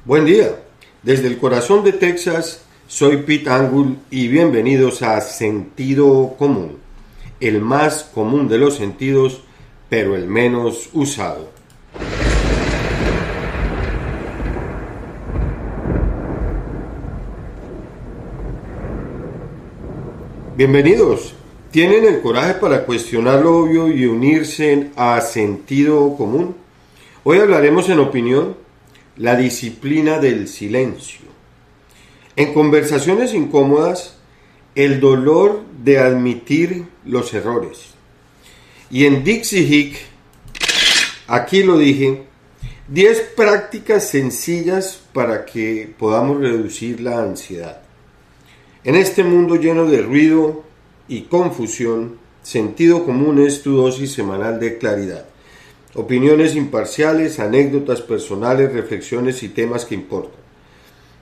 Buen día. Desde el corazón de Texas, soy Pete Angle y bienvenidos a Sentido Común, el más común de los sentidos, pero el menos usado. Bienvenidos. ¿Tienen el coraje para cuestionar lo obvio y unirse a Sentido Común? Hoy hablaremos en opinión la disciplina del silencio. En conversaciones incómodas, el dolor de admitir los errores. Y en Dixie Hick, aquí lo dije, 10 prácticas sencillas para que podamos reducir la ansiedad. En este mundo lleno de ruido y confusión, Sentido Común es tu dosis semanal de claridad. Opiniones imparciales, anécdotas personales, reflexiones y temas que importan.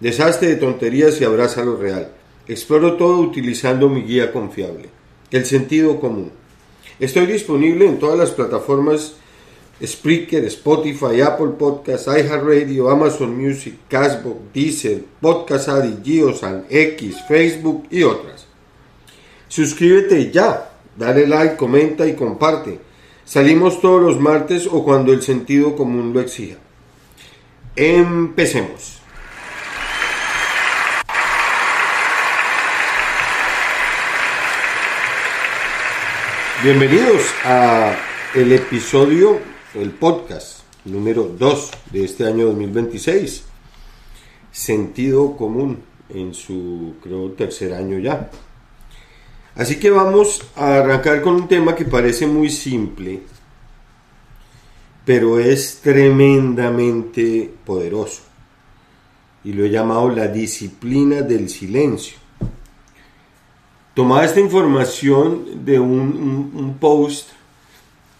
Deshazte de tonterías y abraza lo real. Exploro todo utilizando mi guía confiable, el Sentido Común. Estoy disponible en todas las plataformas: Spreaker, Spotify, Apple Podcasts, iHeartRadio, Amazon Music, Castbox, Deezer, Podcast Addict, Geosan, X, Facebook y otras. Suscríbete ya, dale like, comenta y comparte. Salimos todos los martes o cuando el sentido común lo exija. Empecemos. Bienvenidos a el episodio, el podcast número 2 de este año 2026. Sentido común en su, creo, tercer año ya. Así que vamos a arrancar con un tema que parece muy simple, pero es tremendamente poderoso. Y lo he llamado la disciplina del silencio. Tomaba esta información de un post,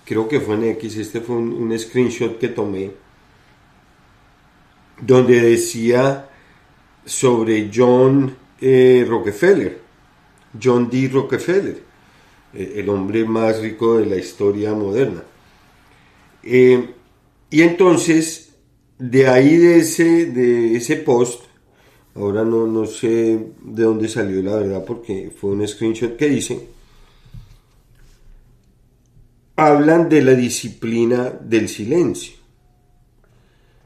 creo que fue en X, este fue un screenshot que tomé, donde decía sobre John Rockefeller. John D. Rockefeller, el hombre más rico de la historia moderna. Y entonces, de ahí de ese post, ahora no sé de dónde salió la verdad, porque fue un screenshot que dice, hablan de la disciplina del silencio.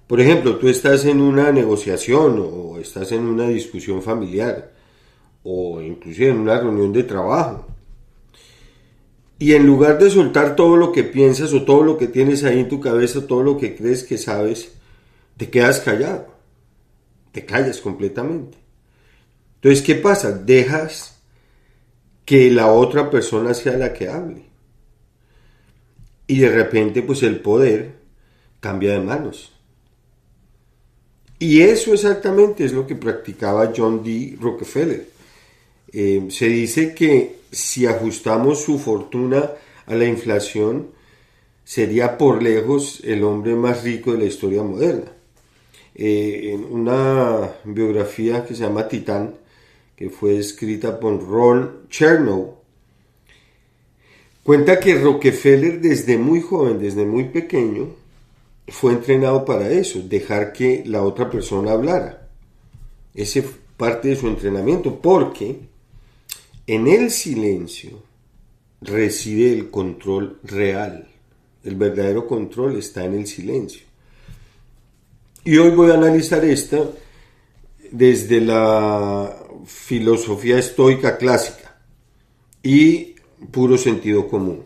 Por ejemplo, tú estás en una negociación o estás en una discusión familiar, o inclusive en una reunión de trabajo, y en lugar de soltar todo lo que piensas o todo lo que tienes ahí en tu cabeza, todo lo que crees que sabes, te quedas callado, te callas completamente. Entonces, ¿qué pasa? Dejas que la otra persona sea la que hable, y de repente pues el poder cambia de manos. Y eso exactamente es lo que practicaba John D. Rockefeller. Se dice que si ajustamos su fortuna a la inflación, sería por lejos el hombre más rico de la historia moderna. En una biografía que se llama Titán, que fue escrita por Ron Chernow, cuenta que Rockefeller desde muy joven, desde muy pequeño, fue entrenado para eso, dejar que la otra persona hablara. Ese fue parte de su entrenamiento, porque en el silencio reside el control real. El verdadero control está en el silencio. Y hoy voy a analizar esta desde la filosofía estoica clásica y puro sentido común.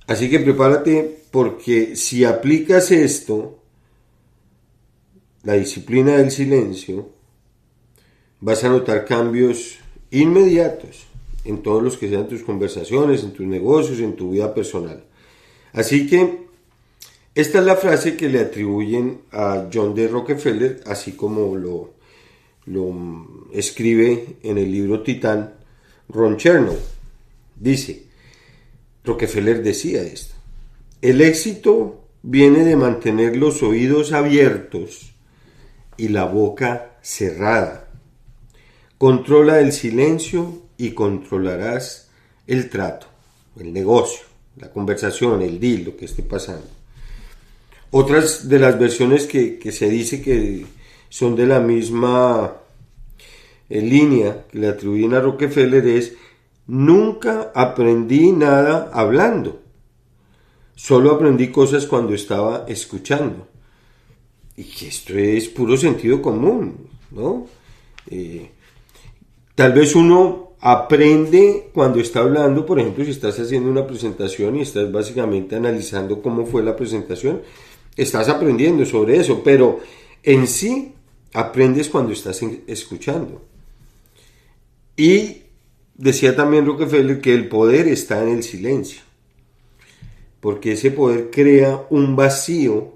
Así que prepárate, porque si aplicas esto, la disciplina del silencio, vas a notar cambios inmediatos en todos los que sean tus conversaciones, en tus negocios, en tu vida personal. Así que esta es la frase que le atribuyen a John D. Rockefeller, así como lo escribe en el libro Titán Ron Chernow. Dice, Rockefeller decía esto: el éxito viene de mantener los oídos abiertos y la boca cerrada. Controla el silencio y controlarás el trato, el negocio, la conversación, el deal, lo que esté pasando. Otras de las versiones que se dice que son de la misma línea que le atribuyen a Rockefeller es: nunca aprendí nada hablando, solo aprendí cosas cuando estaba escuchando. Y que esto es puro sentido común, ¿no? Tal vez uno aprende cuando está hablando, por ejemplo, si estás haciendo una presentación y estás básicamente analizando cómo fue la presentación, estás aprendiendo sobre eso, pero en sí aprendes cuando estás escuchando. Y decía también Rockefeller que el poder está en el silencio, porque ese poder crea un vacío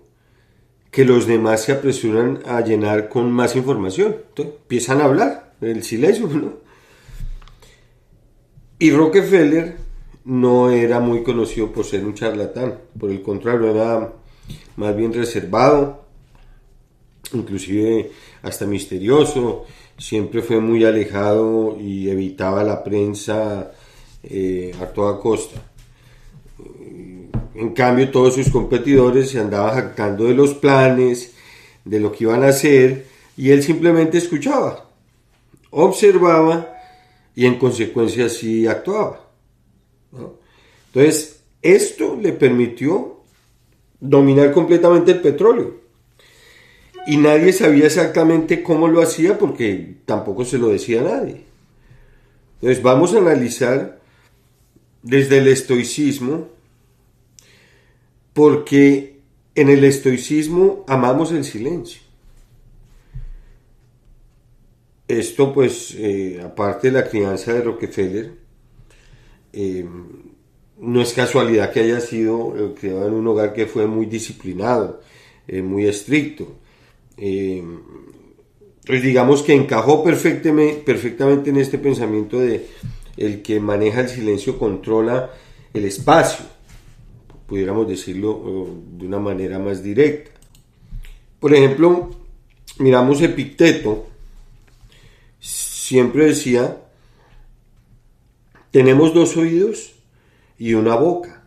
que los demás se apresuran a llenar con más información. Entonces, empiezan a hablar, el silencio, ¿no? Y Rockefeller no era muy conocido por ser un charlatán, por el contrario, era más bien reservado, inclusive hasta misterioso, siempre fue muy alejado y evitaba la prensa a toda costa. En cambio, todos sus competidores se andaban jactando de los planes, de lo que iban a hacer, y él simplemente escuchaba, observaba y en consecuencia así actuaba, ¿no? Entonces, esto le permitió dominar completamente el petróleo. Y nadie sabía exactamente cómo lo hacía porque tampoco se lo decía a nadie. Entonces, vamos a analizar desde el estoicismo, porque en el estoicismo amamos el silencio. Esto pues, aparte de la crianza de Rockefeller, no es casualidad que haya sido criado en un hogar que fue muy disciplinado, muy estricto. Pues digamos que encajó perfectamente en este pensamiento de el que maneja el silencio controla el espacio, pudiéramos decirlo de una manera más directa. Por ejemplo, miramos Epicteto, siempre decía: tenemos 2 oídos y una boca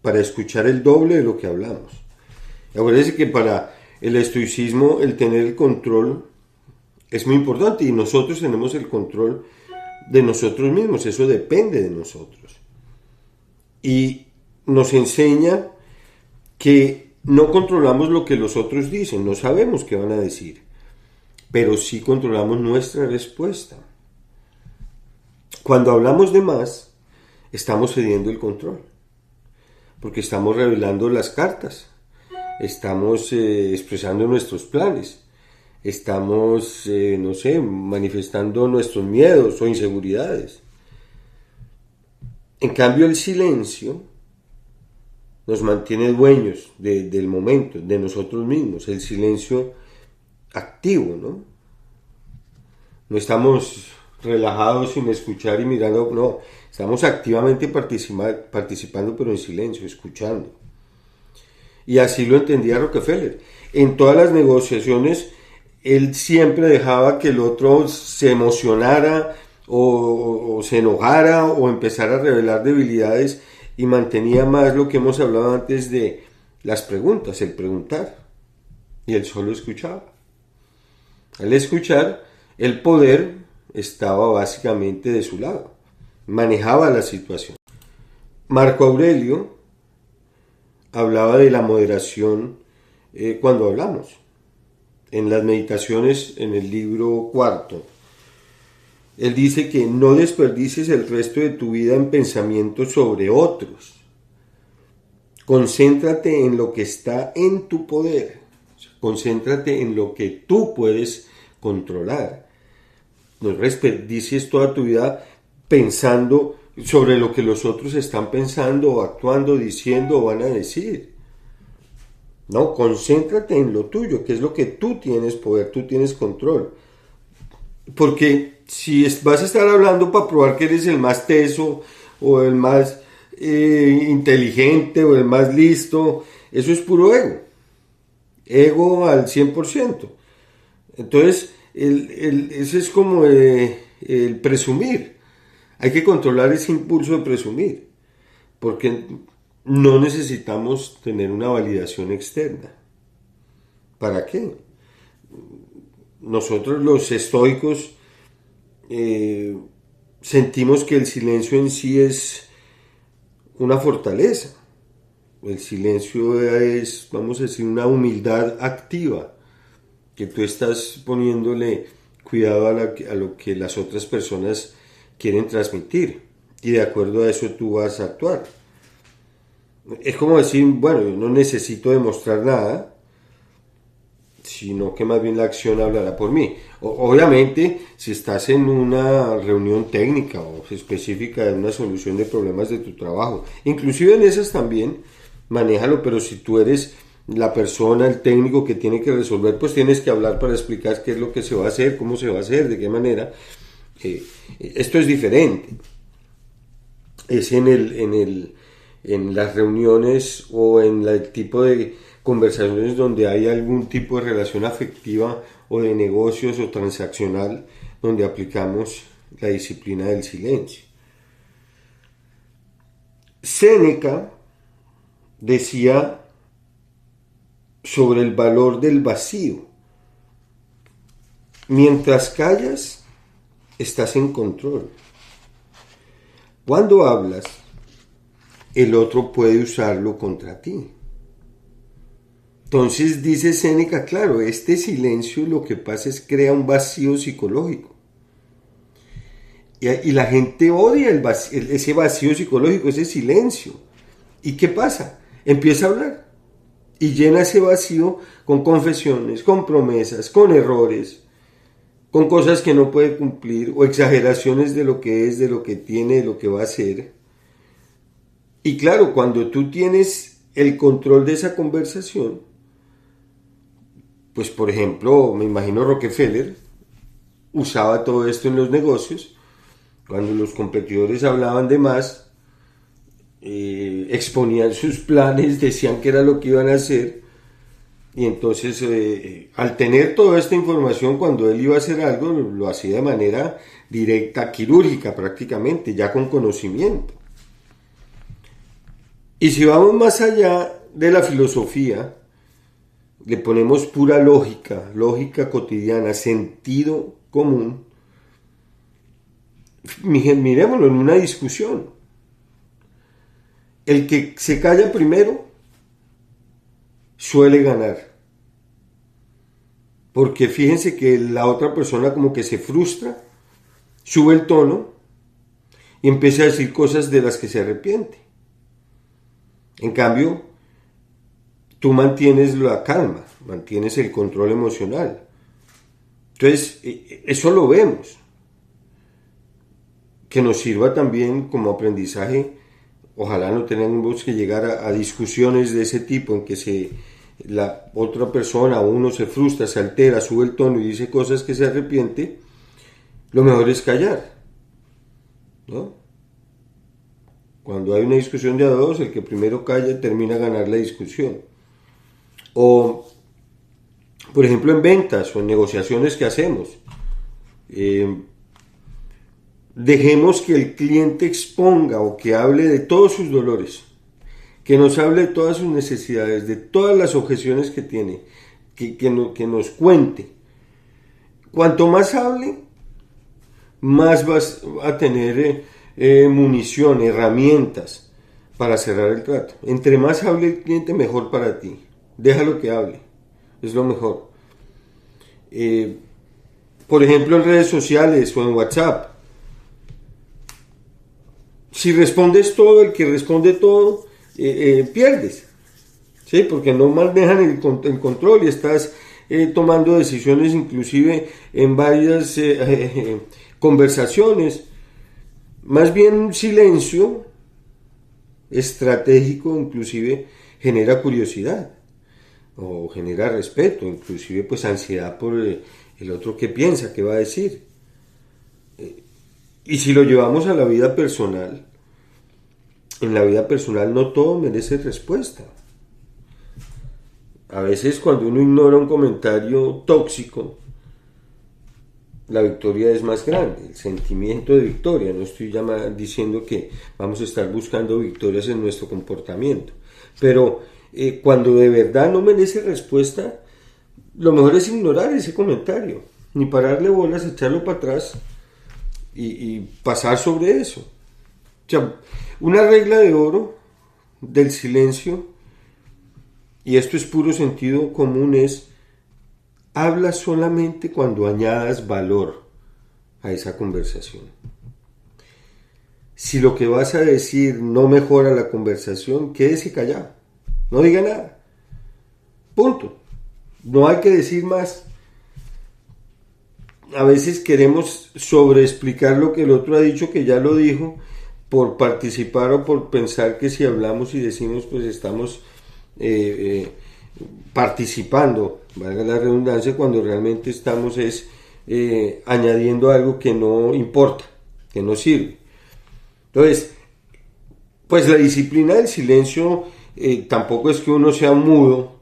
para escuchar el doble de lo que hablamos. Acuérdense que para el estoicismo el tener el control es muy importante, y nosotros tenemos el control de nosotros mismos, eso depende de nosotros. Y nos enseña que no controlamos lo que los otros dicen, no sabemos qué van a decir, pero sí controlamos nuestra respuesta. Cuando hablamos de más, estamos cediendo el control, porque estamos revelando las cartas, estamos expresando nuestros planes, estamos, no sé, manifestando nuestros miedos o inseguridades. En cambio, el silencio nos mantiene dueños del momento, de nosotros mismos, el silencio activo, ¿no? No estamos relajados sin escuchar y mirando, no, estamos activamente participando, pero en silencio, escuchando. Y así lo entendía Rockefeller. En todas las negociaciones, él siempre dejaba que el otro se emocionara o se enojara o empezara a revelar debilidades, y mantenía más lo que hemos hablado antes de las preguntas, el preguntar. Y él solo escuchaba. Al escuchar, el poder estaba básicamente de su lado. Manejaba la situación. Marco Aurelio hablaba de la moderación cuando hablamos. En las meditaciones, en el libro 4, él dice que no desperdicies el resto de tu vida en pensamientos sobre otros. Concéntrate en lo que está en tu poder. Concéntrate en lo que tú puedes controlar. No desperdicies toda tu vida pensando sobre lo que los otros están pensando o actuando, diciendo o van a decir. No, concéntrate en lo tuyo, que es lo que tú tienes poder, tú tienes control. Porque si vas a estar hablando para probar que eres el más teso o el más inteligente o el más listo, eso es puro ego. Ego al 100%. Entonces, ese es como el presumir. Hay que controlar ese impulso de presumir. Porque no necesitamos tener una validación externa. ¿Para qué? Nosotros los estoicos sentimos que el silencio en sí es una fortaleza. El silencio es, vamos a decir, una humildad activa, que tú estás poniéndole cuidado a lo que las otras personas quieren transmitir. Y de acuerdo a eso tú vas a actuar. Es como decir, bueno, yo no necesito demostrar nada, sino que más bien la acción hablará por mí. Obviamente, si estás en una reunión técnica o específica de una solución de problemas de tu trabajo, inclusive en esas también, manéjalo, pero si tú eres la persona, el técnico que tiene que resolver, pues tienes que hablar para explicar qué es lo que se va a hacer, cómo se va a hacer, de qué manera. Esto es diferente. Es en las reuniones o en el tipo de conversaciones donde hay algún tipo de relación afectiva o de negocios o transaccional donde aplicamos la disciplina del silencio. Séneca decía sobre el valor del vacío: mientras callas, estás en control. Cuando hablas, el otro puede usarlo contra ti. Entonces dice Séneca, claro, este silencio lo que pasa es crea un vacío psicológico. Y la gente odia ese vacío psicológico, ese silencio. ¿Y qué pasa? Empieza a hablar y llena ese vacío con confesiones, con promesas, con errores, con cosas que no puede cumplir o exageraciones de lo que es, de lo que tiene, de lo que va a hacer. Y claro, cuando tú tienes el control de esa conversación, pues por ejemplo, me imagino Rockefeller usaba todo esto en los negocios, cuando los competidores hablaban de más, exponían sus planes, decían que era lo que iban a hacer, y entonces al tener toda esta información, cuando él iba a hacer algo, lo hacía de manera directa, quirúrgica prácticamente, ya con conocimiento. Y si vamos más allá de la filosofía, le ponemos pura lógica, lógica cotidiana, sentido común, miremoslo en una discusión. El que se calla primero suele ganar. Porque fíjense que la otra persona como que se frustra, sube el tono y empieza a decir cosas de las que se arrepiente. En cambio, tú mantienes la calma, mantienes el control emocional. Entonces, eso lo vemos. Que nos sirva también como aprendizaje. Ojalá no tengamos que llegar a discusiones de ese tipo en que la otra persona o uno se frustra, se altera, sube el tono y dice cosas que se arrepiente. Lo mejor es callar, ¿no? Cuando hay una discusión de a dos, el que primero calla termina a ganar la discusión. O, por ejemplo, en ventas o en negociaciones que hacemos, dejemos que el cliente exponga o que hable de todos sus dolores, que nos hable de todas sus necesidades, de todas las objeciones que tiene, que nos cuente. Cuanto más hable, más vas a tener munición, herramientas para cerrar el trato. Entre más hable el cliente, mejor para ti. Déjalo que hable, es lo mejor. Por ejemplo, en redes sociales o en WhatsApp, si respondes todo, el que responde todo, pierdes, ¿sí? Porque no manejan el control y estás tomando decisiones inclusive en varias conversaciones. Más bien silencio estratégico inclusive genera curiosidad o genera respeto, inclusive pues ansiedad por el otro que piensa, qué va a decir. Y si lo llevamos a la vida personal, en la vida personal no todo merece respuesta. A veces cuando uno ignora un comentario tóxico, la victoria es más grande, el sentimiento de victoria. No estoy diciendo que vamos a estar buscando victorias en nuestro comportamiento, pero cuando de verdad no merece respuesta, lo mejor es ignorar ese comentario, ni pararle bolas, echarlo para atrás y pasar sobre eso. O sea, una regla de oro del silencio, y esto es puro sentido común, es: habla solamente cuando añadas valor a esa conversación. Si lo que vas a decir no mejora la conversación, quédese callado, no diga nada, punto. No hay que decir más. A veces queremos sobreexplicar lo que el otro ha dicho, que ya lo dijo, por participar o por pensar que si hablamos y decimos, pues estamos participando, valga la redundancia, cuando realmente estamos añadiendo algo que no importa, que no sirve. Entonces, pues la disciplina del silencio tampoco es que uno sea mudo,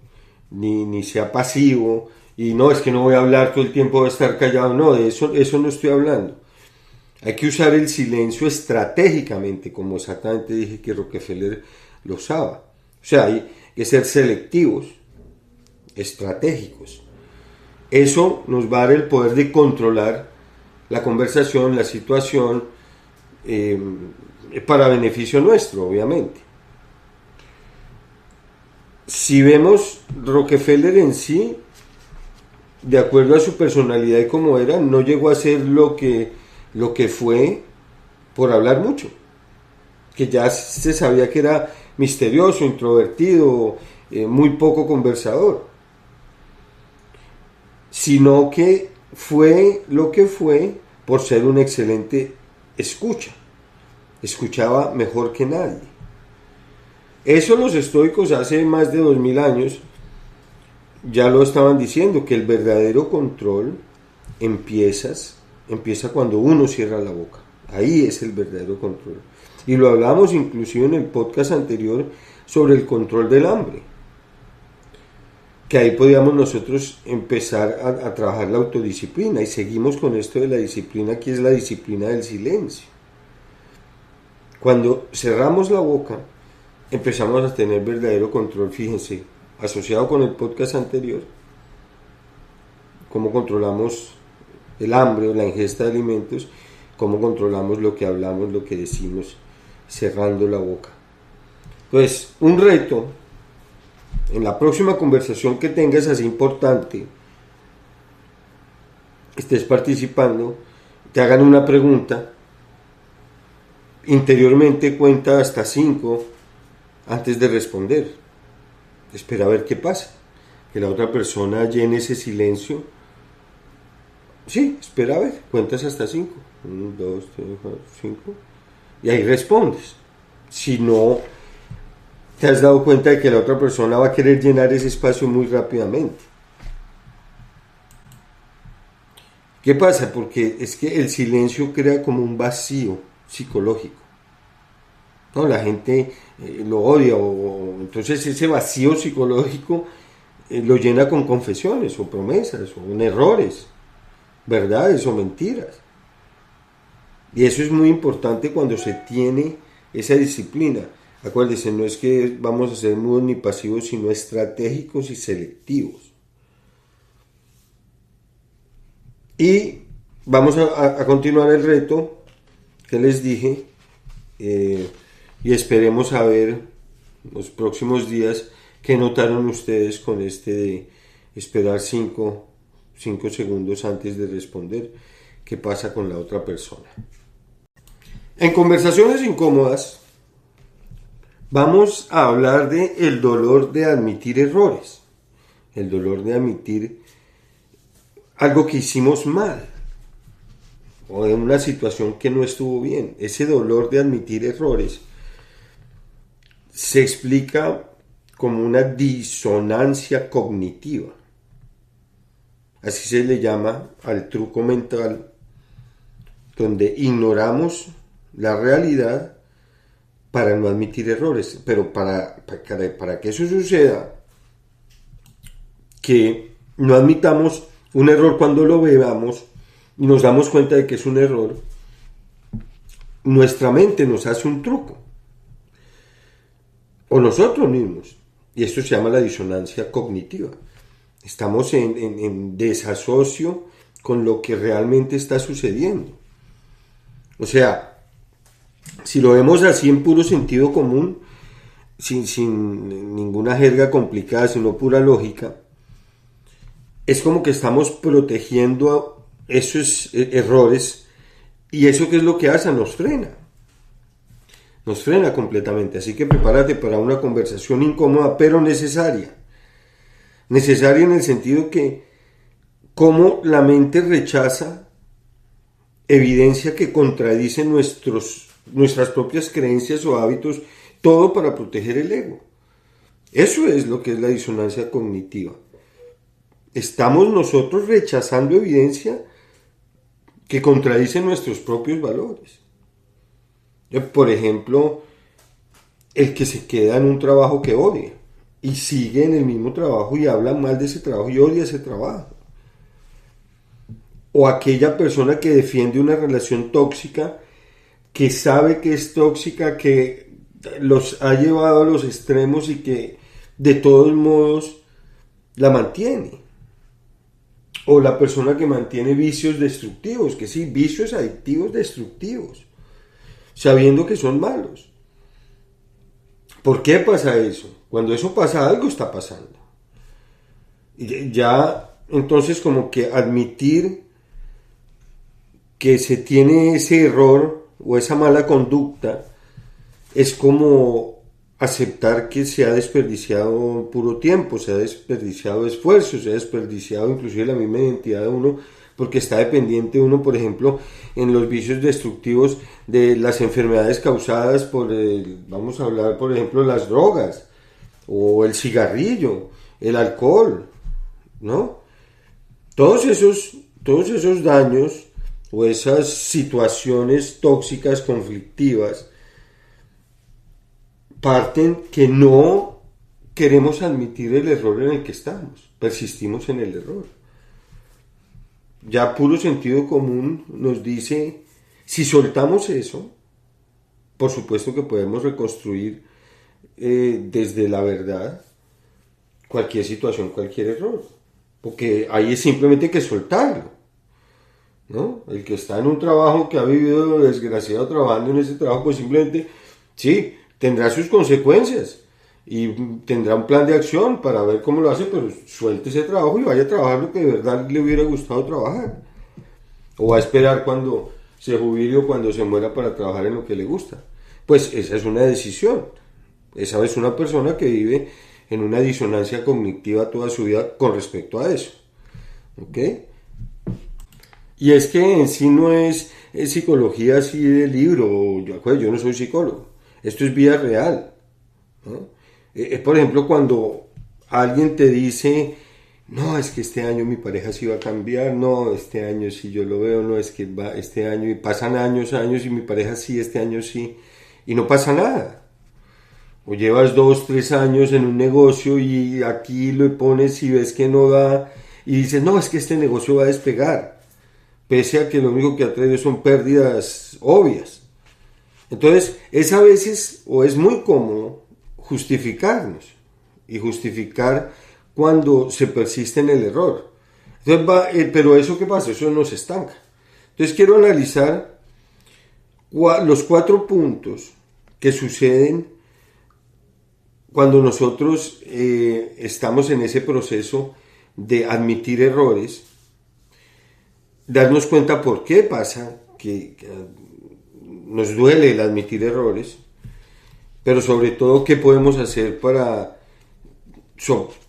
ni sea pasivo, y no, es que no voy a hablar todo el tiempo, voy a estar callado. No, de eso no estoy hablando. Hay que usar el silencio estratégicamente, como exactamente dije que Rockefeller lo usaba. O sea, hay que ser selectivos, estratégicos. Eso nos va a dar el poder de controlar la conversación, la situación, para beneficio nuestro, obviamente. Si vemos, Rockefeller en sí, de acuerdo a su personalidad y como era, no llegó a ser lo que fue por hablar mucho, que ya se sabía que era misterioso, introvertido, muy poco conversador, sino que fue lo que fue por ser un excelente escucha. Escuchaba mejor que nadie. Eso los estoicos hace más de 2000 años ya lo estaban diciendo, que el verdadero control empieza cuando uno cierra la boca. Ahí es el verdadero control. Y lo hablamos inclusive en el podcast anterior sobre el control del hambre, que ahí podíamos nosotros empezar a trabajar la autodisciplina, y seguimos con esto de la disciplina, que es la disciplina del silencio. Cuando cerramos la boca, empezamos a tener verdadero control. Fíjense, asociado con el podcast anterior, cómo controlamos el hambre o la ingesta de alimentos, cómo controlamos lo que hablamos, lo que decimos, cerrando la boca. Entonces, un reto, en la próxima conversación que tengas así importante, estés participando, te hagan una pregunta, interiormente cuenta hasta 5 antes de responder. Espera a ver qué pasa, que la otra persona llene ese silencio. Sí, espera a ver, cuentas hasta 5. 1, 2, 3, 4, 5. Y ahí respondes. Si no te has dado cuenta de que la otra persona va a querer llenar ese espacio muy rápidamente. ¿Qué pasa? Porque es que el silencio crea como un vacío psicológico. No, la gente lo odia, entonces ese vacío psicológico lo llena con confesiones o promesas o con errores, verdades o mentiras. Y eso es muy importante cuando se tiene esa disciplina. Acuérdense, no es que vamos a ser mudos ni pasivos, sino estratégicos y selectivos. Y vamos a continuar el reto que les dije, y esperemos a ver los próximos días qué notaron ustedes con este de esperar 5 segundos antes de responder, qué pasa con la otra persona. En conversaciones incómodas vamos a hablar de el dolor de admitir errores, el dolor de admitir algo que hicimos mal o de una situación que no estuvo bien. Ese dolor de admitir errores se explica como una disonancia cognitiva. Así se le llama al truco mental, donde ignoramos la realidad para no admitir errores. Pero para que eso suceda, que no admitamos un error cuando lo veamos, y nos damos cuenta de que es un error, nuestra mente nos hace un truco, o nosotros mismos, y esto se llama la disonancia cognitiva. Estamos en desasocio con lo que realmente está sucediendo. O sea, si lo vemos así en puro sentido común, sin ninguna jerga complicada, sino pura lógica, es como que estamos protegiendo esos errores, y eso, ¿qué es lo que hace? Nos frena completamente. Así que prepárate para una conversación incómoda pero necesaria. Necesaria en el sentido que cómo la mente rechaza evidencia que contradice nuestras propias creencias o hábitos, todo para proteger el ego. Eso es lo que es la disonancia cognitiva. Estamos nosotros rechazando evidencia que contradice nuestros propios valores. Por ejemplo, el que se queda en un trabajo que odia y sigue en el mismo trabajo y habla mal de ese trabajo y odia ese trabajo. O aquella persona que defiende una relación tóxica, que sabe que es tóxica, que los ha llevado a los extremos y que de todos modos la mantiene. O la persona que mantiene vicios destructivos, que sí, vicios adictivos destructivos, sabiendo que son malos. ¿Por qué pasa eso? Cuando eso pasa, algo está pasando. Y ya, entonces, como que admitir que se tiene ese error o esa mala conducta es como aceptar que se ha desperdiciado puro tiempo, se ha desperdiciado esfuerzo, se ha desperdiciado inclusive la misma identidad de uno, porque está dependiente uno, por ejemplo, en los vicios destructivos de las enfermedades causadas por, vamos a hablar, por ejemplo, las drogas, o el cigarrillo, el alcohol, ¿no? Todos esos daños o esas situaciones tóxicas, conflictivas, parten que no queremos admitir el error en el que estamos, persistimos en el error. Ya puro sentido común nos dice, si soltamos eso, por supuesto que podemos reconstruir desde la verdad cualquier situación, cualquier error, porque ahí es simplemente que soltarlo, ¿no? El que está en un trabajo que ha vivido desgraciado trabajando en ese trabajo, pues simplemente, sí, tendrá sus consecuencias y tendrá un plan de acción para ver cómo lo hace, pero suelte ese trabajo y vaya a trabajar lo que de verdad le hubiera gustado trabajar. O va a esperar cuando se jubile o cuando se muera para trabajar en lo que le gusta. Pues esa es una decisión. Esa es una persona que vive en una disonancia cognitiva toda su vida con respecto a eso. ¿Ok? Y es que en sí no es psicología así de libro, yo no soy psicólogo. Esto es vida real, ¿no? Por ejemplo, cuando alguien te dice, no, es que este año mi pareja sí va a cambiar, no, este año sí yo lo veo, no, es que va este año, y pasan años y mi pareja sí, este año sí, y no pasa nada. O llevas 2, 3 años en un negocio y aquí lo pones y ves que no da, y dices, no, es que este negocio va a despegar, pese a que lo único que ha traído son pérdidas obvias. Entonces, es a veces, o es muy cómodo, justificarnos y justificar cuando se persiste en el error. Entonces pero eso, ¿qué pasa? Eso nos estanca. Entonces quiero analizar los 4 puntos que suceden cuando nosotros estamos en ese proceso de admitir errores, darnos cuenta por qué pasa que nos duele el admitir errores, pero sobre todo qué podemos hacer para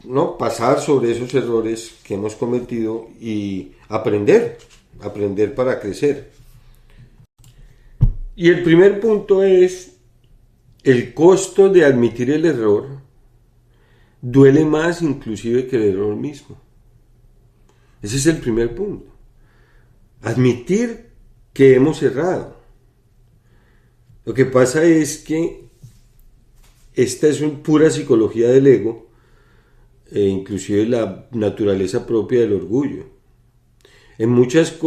¿no? pasar sobre esos errores que hemos cometido y aprender para crecer. Y el primer punto es el costo de admitir el error duele más inclusive que el error mismo. Ese es el primer punto. Admitir que hemos errado. Lo que pasa es que esta es pura psicología del ego, inclusive la naturaleza propia del orgullo. En muchas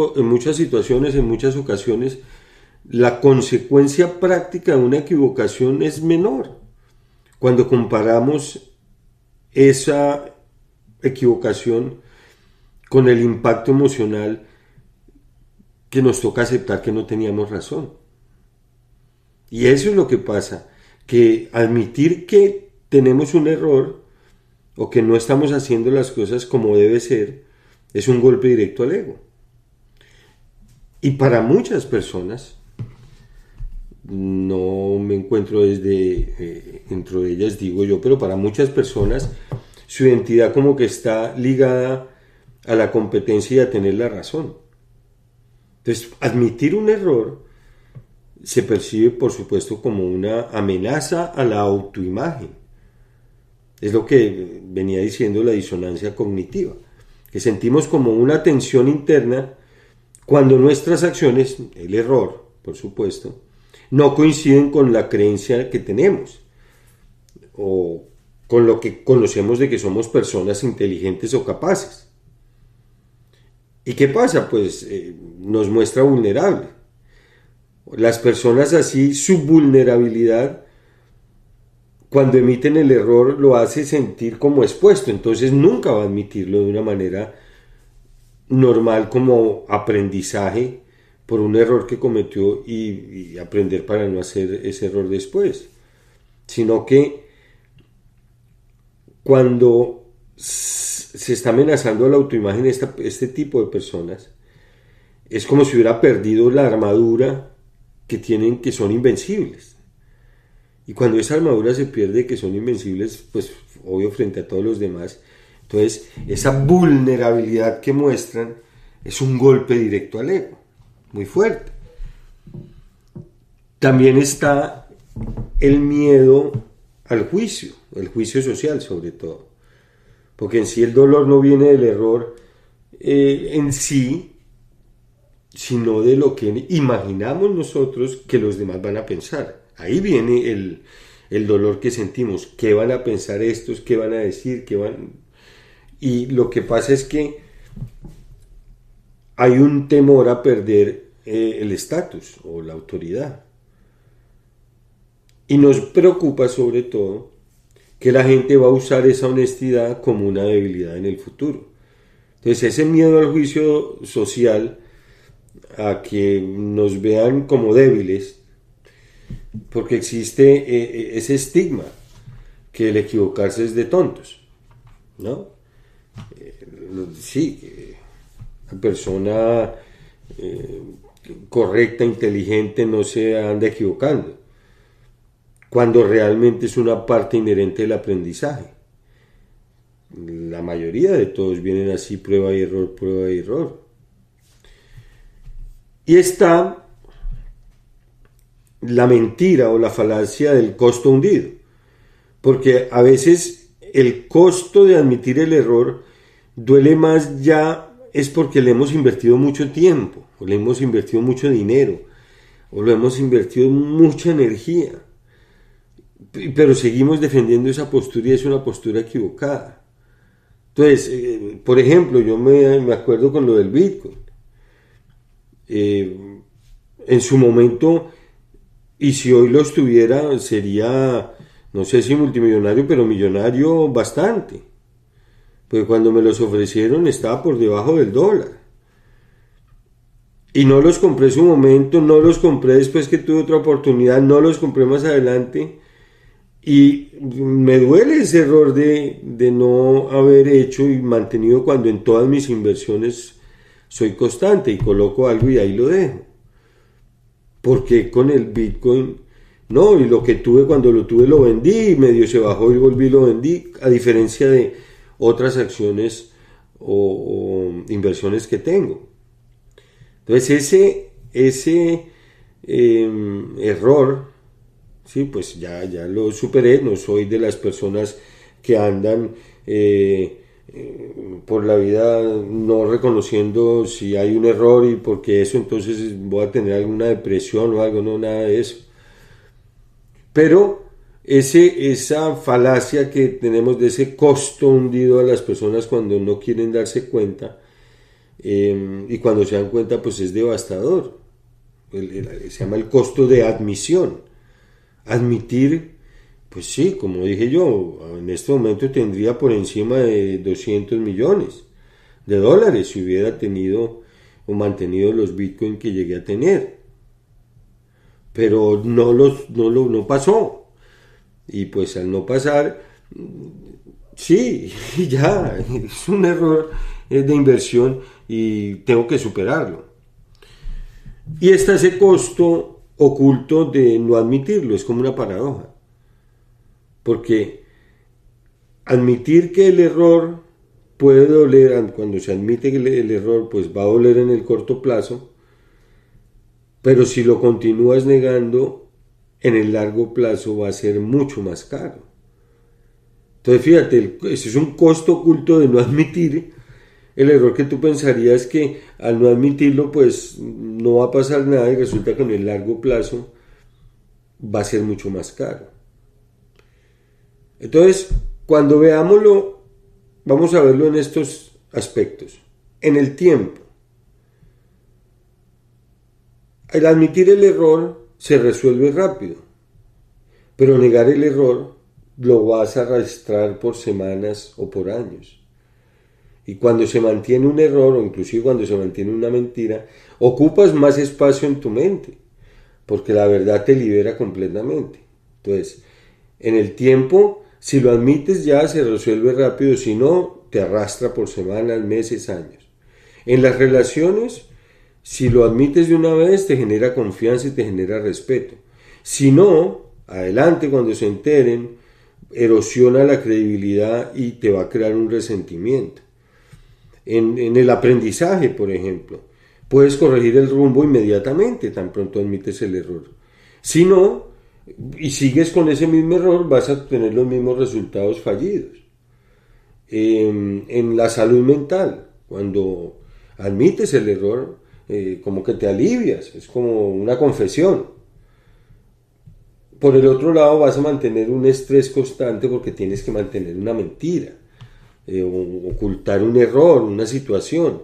situaciones, en muchas ocasiones, la consecuencia práctica de una equivocación es menor. Cuando comparamos esa equivocación con el impacto emocional que nos toca aceptar que no teníamos razón. Y eso es lo que pasa, que admitir que tenemos un error o que no estamos haciendo las cosas como debe ser, es un golpe directo al ego. Y para muchas personas, no me encuentro dentro de ellas, digo yo, pero para muchas personas su identidad como que está ligada a la competencia y a tener la razón. Entonces, admitir un error se percibe, por supuesto, como una amenaza a la autoimagen. Es lo que venía diciendo la disonancia cognitiva, que sentimos como una tensión interna cuando nuestras acciones, el error, por supuesto, no coinciden con la creencia que tenemos o con lo que conocemos de que somos personas inteligentes o capaces. ¿Y qué pasa? Pues nos muestra vulnerable. Las personas así, su vulnerabilidad, cuando emiten el error, lo hace sentir como expuesto. Entonces nunca va a admitirlo de una manera normal como aprendizaje por un error que cometió y aprender para no hacer ese error después. Sino que cuando se está amenazando a la autoimagen este tipo de personas, es como si hubiera perdido la armadura que tienen, que son invencibles. Y cuando esa armadura se pierde, que son invencibles, pues obvio frente a todos los demás, entonces esa vulnerabilidad que muestran es un golpe directo al ego, muy fuerte. También está el miedo al juicio, el juicio social sobre todo, porque en sí el dolor no viene del error en sí, sino de lo que imaginamos nosotros que los demás van a pensar. Ahí viene el dolor que sentimos. ¿Qué van a pensar estos? ¿Qué van a decir? Y lo que pasa es que hay un temor a perder el estatus o la autoridad. Y nos preocupa sobre todo que la gente va a usar esa honestidad como una debilidad en el futuro. Entonces ese miedo al juicio social, a que nos vean como débiles, porque existe ese estigma que el equivocarse es de tontos, ¿no? Sí, la persona correcta, inteligente, no se anda equivocando, cuando realmente es una parte inherente del aprendizaje. La mayoría de todos vienen así, prueba y error, prueba y error. Y está la mentira o la falacia del costo hundido, porque a veces el costo de admitir el error duele más, ya es porque le hemos invertido mucho tiempo, o le hemos invertido mucho dinero, o le hemos invertido mucha energía, pero seguimos defendiendo esa postura y es una postura equivocada. Entonces, por ejemplo, yo me acuerdo con lo del Bitcoin. En su momento, y si hoy lo estuviera, sería, no sé si multimillonario, pero millonario bastante. Porque cuando me los ofrecieron estaba por debajo del dólar. Y no los compré en su momento, no los compré después que tuve otra oportunidad, no los compré más adelante. Y me duele ese error de no haber hecho y mantenido, cuando en todas mis inversiones soy constante y coloco algo y ahí lo dejo. Porque con el Bitcoin, no, y lo que tuve, cuando lo tuve lo vendí, y medio se bajó y volví y lo vendí, a diferencia de otras acciones o inversiones que tengo. Entonces ese error, sí, pues ya lo superé. No soy de las personas que andan por la vida no reconociendo si hay un error, y porque eso entonces voy a tener alguna depresión o algo, no, nada de eso. Pero esa falacia que tenemos de ese costo hundido a las personas cuando no quieren darse cuenta, y cuando se dan cuenta pues es devastador. Se llama el costo de admisión. Admitir, pues sí, como dije yo, en este momento tendría por encima de 200 millones de dólares si hubiera tenido o mantenido los bitcoins que llegué a tener. Pero no pasó. Y pues al no pasar, sí, ya, es un error de inversión y tengo que superarlo. Y está ese costo oculto de no admitirlo, es como una paradoja. Porque admitir que el error puede doler, cuando se admite que el error pues va a doler en el corto plazo, pero si lo continúas negando, en el largo plazo va a ser mucho más caro. Entonces fíjate, ese es un costo oculto de no admitir el error que tú pensarías que al no admitirlo pues no va a pasar nada y resulta que en el largo plazo va a ser mucho más caro. Entonces, cuando veámoslo, vamos a verlo en estos aspectos. En el tiempo. El admitir el error se resuelve rápido, pero negar el error lo vas a arrastrar por semanas o por años. Y cuando se mantiene un error, o inclusive cuando se mantiene una mentira, ocupas más espacio en tu mente, porque la verdad te libera completamente. Entonces, en el tiempo, si lo admites ya se resuelve rápido, si no, te arrastra por semanas, meses, años. En las relaciones, si lo admites de una vez, te genera confianza y te genera respeto. Si no, adelante cuando se enteren, erosiona la credibilidad y te va a crear un resentimiento. En el aprendizaje, por ejemplo, puedes corregir el rumbo inmediatamente, tan pronto admites el error. Si no, y sigues con ese mismo error, vas a tener los mismos resultados fallidos. En la salud mental, cuando admites el error, como que te alivias, es como una confesión. Por el otro lado, vas a mantener un estrés constante porque tienes que mantener una mentira. Ocultar un error, una situación.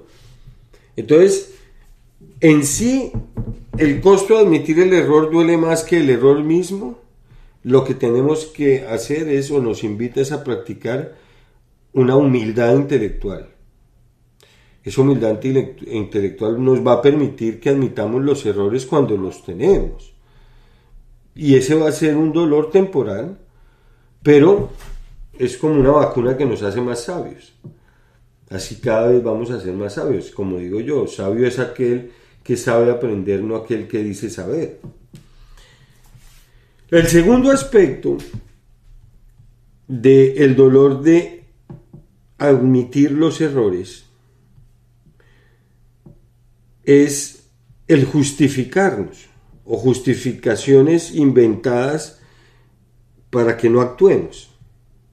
Entonces, en sí, el costo de admitir el error duele más que el error mismo. Lo que tenemos que hacer es, o nos invita a practicar una humildad intelectual. Esa humildad intelectual nos va a permitir que admitamos los errores cuando los tenemos. Y ese va a ser un dolor temporal, pero es como una vacuna que nos hace más sabios. Así cada vez vamos a ser más sabios. Como digo yo, sabio es aquel que sabe aprender, no aquel que dice saber. El segundo aspecto del dolor de admitir los errores es el justificarnos o justificaciones inventadas para que no actuemos,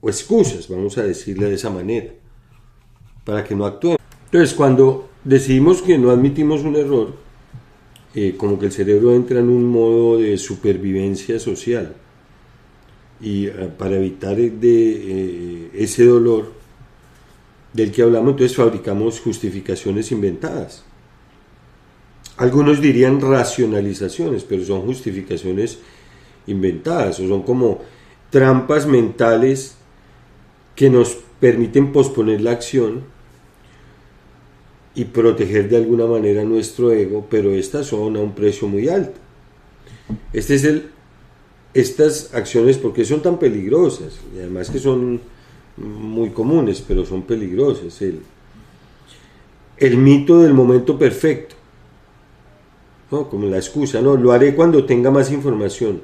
o excusas, vamos a decirle de esa manera, para que no actuemos. Entonces, cuando decidimos que no admitimos un error, como que el cerebro entra en un modo de supervivencia social, y para evitar ese dolor del que hablamos, entonces fabricamos justificaciones inventadas. Algunos dirían racionalizaciones, pero son justificaciones inventadas, o son como trampas mentales que nos permiten posponer la acción y proteger de alguna manera nuestro ego, pero estas son a un precio muy alto. Estas acciones, ¿por qué son tan peligrosas? Y además que son muy comunes, pero son peligrosas. El mito del momento perfecto, ¿no? Como la excusa, no, lo haré cuando tenga más información.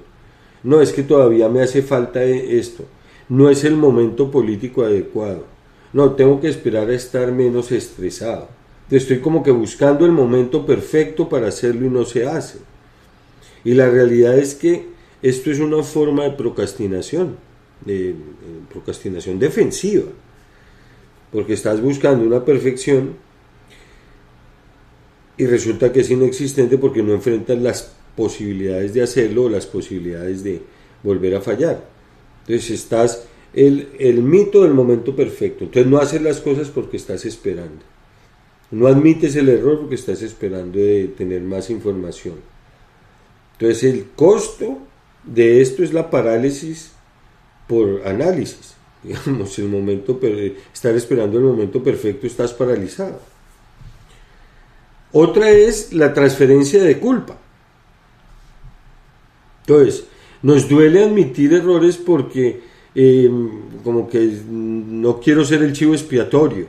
No, es que todavía me hace falta esto. No es el momento político adecuado. No, tengo que esperar a estar menos estresado. Estoy como que buscando el momento perfecto para hacerlo y no se hace. Y la realidad es que esto es una forma de procrastinación defensiva. Porque estás buscando una perfección y resulta que es inexistente porque no enfrentas las posibilidades de hacerlo o las posibilidades de volver a fallar. Entonces estás el mito del momento perfecto. Entonces no haces las cosas porque estás esperando. No admites el error porque estás esperando de tener más información. Entonces el costo de esto es la parálisis por análisis. Digamos, estar esperando el momento perfecto, estás paralizado. Otra es la transferencia de culpa. Entonces, nos duele admitir errores porque como que no quiero ser el chivo expiatorio.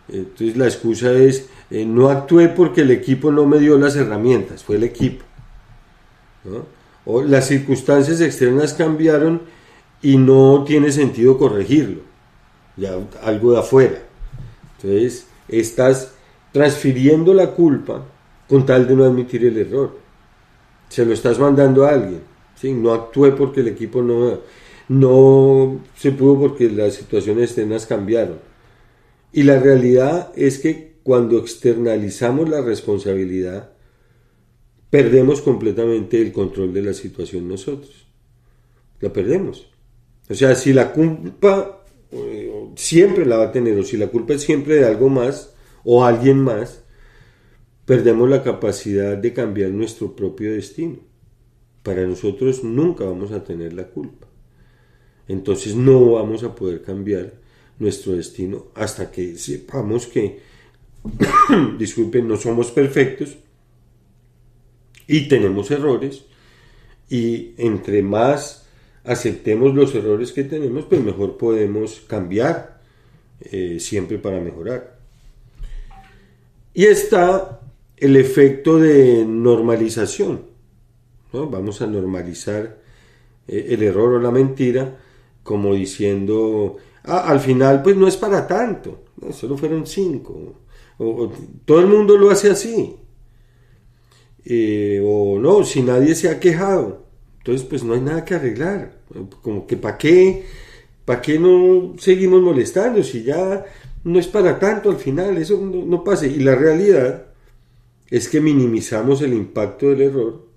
Entonces la excusa es, no actué porque el equipo no me dio las herramientas, fue el equipo, ¿no? O las circunstancias externas cambiaron y no tiene sentido corregirlo, ya algo de afuera. Entonces estás transfiriendo la culpa con tal de no admitir el error. Se lo estás mandando a alguien, ¿sí? No actué porque el equipo no se pudo porque las situaciones externas cambiaron. Y la realidad es que cuando externalizamos la responsabilidad, perdemos completamente el control de la situación nosotros. La perdemos. O sea, si la culpa siempre la va a tener, o si la culpa es siempre de algo más o alguien más, perdemos la capacidad de cambiar nuestro propio destino. Para nosotros nunca vamos a tener la culpa. Entonces no vamos a poder cambiar nuestro destino hasta que sepamos que, disculpen, no somos perfectos y tenemos errores, y entre más aceptemos los errores que tenemos, pues mejor podemos cambiar, siempre para mejorar. Y está el efecto de normalización, ¿no? Vamos a normalizar el error o la mentira, como diciendo, al final pues no es para tanto, ¿no? Solo fueron 5, o todo el mundo lo hace así, o no, si nadie se ha quejado, entonces pues no hay nada que arreglar, como que ¿para qué no seguimos molestando si ya no es para tanto al final, eso no pasa? Y la realidad es que minimizamos el impacto del error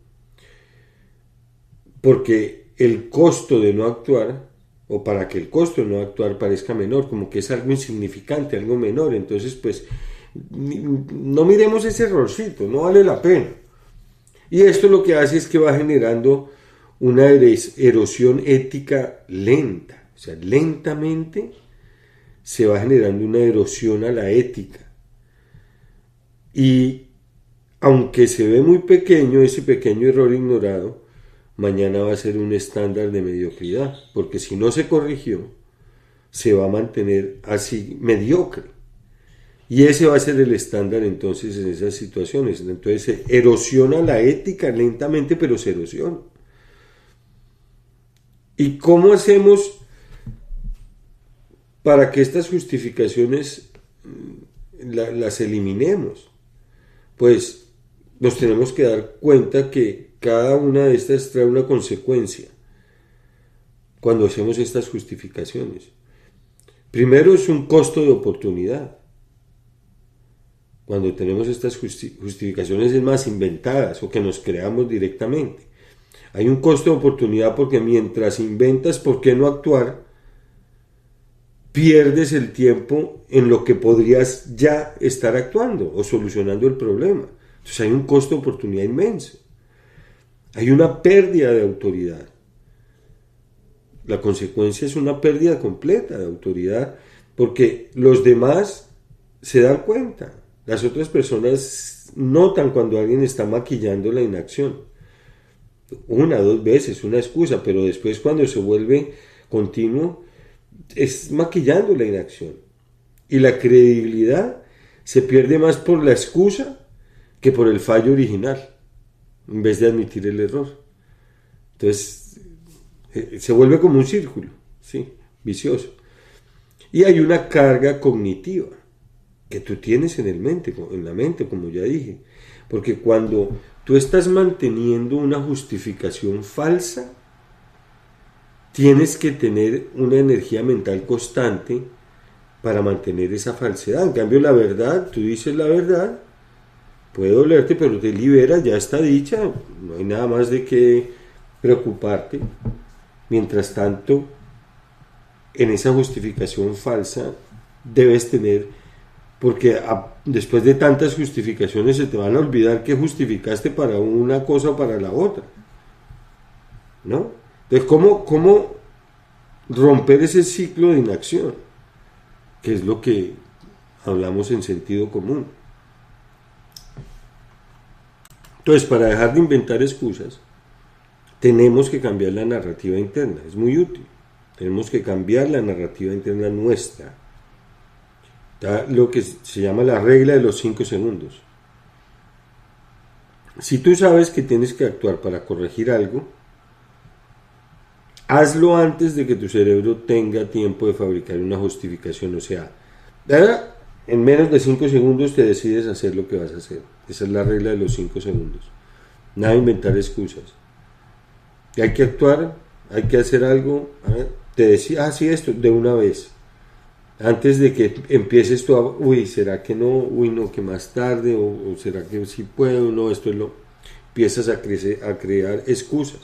porque el costo de no actuar, o para que el costo de no actuar parezca menor, como que es algo insignificante, algo menor, entonces pues no miremos ese errorcito, no vale la pena. Y esto lo que hace es que va generando una erosión ética lenta, o sea, lentamente se va generando una erosión a la ética. Y aunque se ve muy pequeño, ese pequeño error ignorado, mañana va a ser un estándar de mediocridad, porque si no se corrigió, se va a mantener así, mediocre. Y ese va a ser el estándar entonces en esas situaciones. Entonces se erosiona la ética lentamente, pero se erosiona. ¿Y cómo hacemos para que estas justificaciones las eliminemos? Pues nos tenemos que dar cuenta que cada una de estas trae una consecuencia cuando hacemos estas justificaciones. Primero es un costo de oportunidad. Cuando tenemos estas justificaciones es más inventadas o que nos creamos directamente. Hay un costo de oportunidad porque mientras inventas por qué no actuar, pierdes el tiempo en lo que podrías ya estar actuando o solucionando el problema. Entonces hay un costo de oportunidad inmenso. Hay una pérdida de autoridad. La consecuencia es una pérdida completa de autoridad porque los demás se dan cuenta. Las otras personas notan cuando alguien está maquillando la inacción. 1, 2 veces, una excusa, pero después cuando se vuelve continuo, es maquillando la inacción. Y la credibilidad se pierde más por la excusa que por el fallo original, en vez de admitir el error. Entonces, se vuelve como un círculo, ¿sí? Vicioso. Y hay una carga cognitiva que tú tienes en la mente, como ya dije. Porque cuando tú estás manteniendo una justificación falsa, tienes que tener una energía mental constante para mantener esa falsedad. En cambio, la verdad, tú dices la verdad, puede dolerte, pero te libera, ya está dicha, no hay nada más de qué preocuparte. Mientras tanto, en esa justificación falsa debes tener porque después de tantas justificaciones se te van a olvidar que justificaste para una cosa o para la otra, ¿no? Entonces, ¿cómo romper ese ciclo de inacción? Que es lo que hablamos en sentido común. Entonces, para dejar de inventar excusas, tenemos que cambiar la narrativa interna, es muy útil. Tenemos que cambiar la narrativa interna nuestra. Está lo que se llama la regla de los 5 segundos. Si tú sabes que tienes que actuar para corregir algo, hazlo antes de que tu cerebro tenga tiempo de fabricar una justificación. O sea, en menos de 5 segundos te decides hacer lo que vas a hacer. Esa es la regla de los 5 segundos. Nada de inventar excusas. Hay que actuar, hay que hacer algo. Te decía, sí, esto, de una vez. Antes de que empieces tú a, ¿será que no? No, que más tarde, o ¿será que sí puedo? No, esto es lo... Empiezas a crear excusas.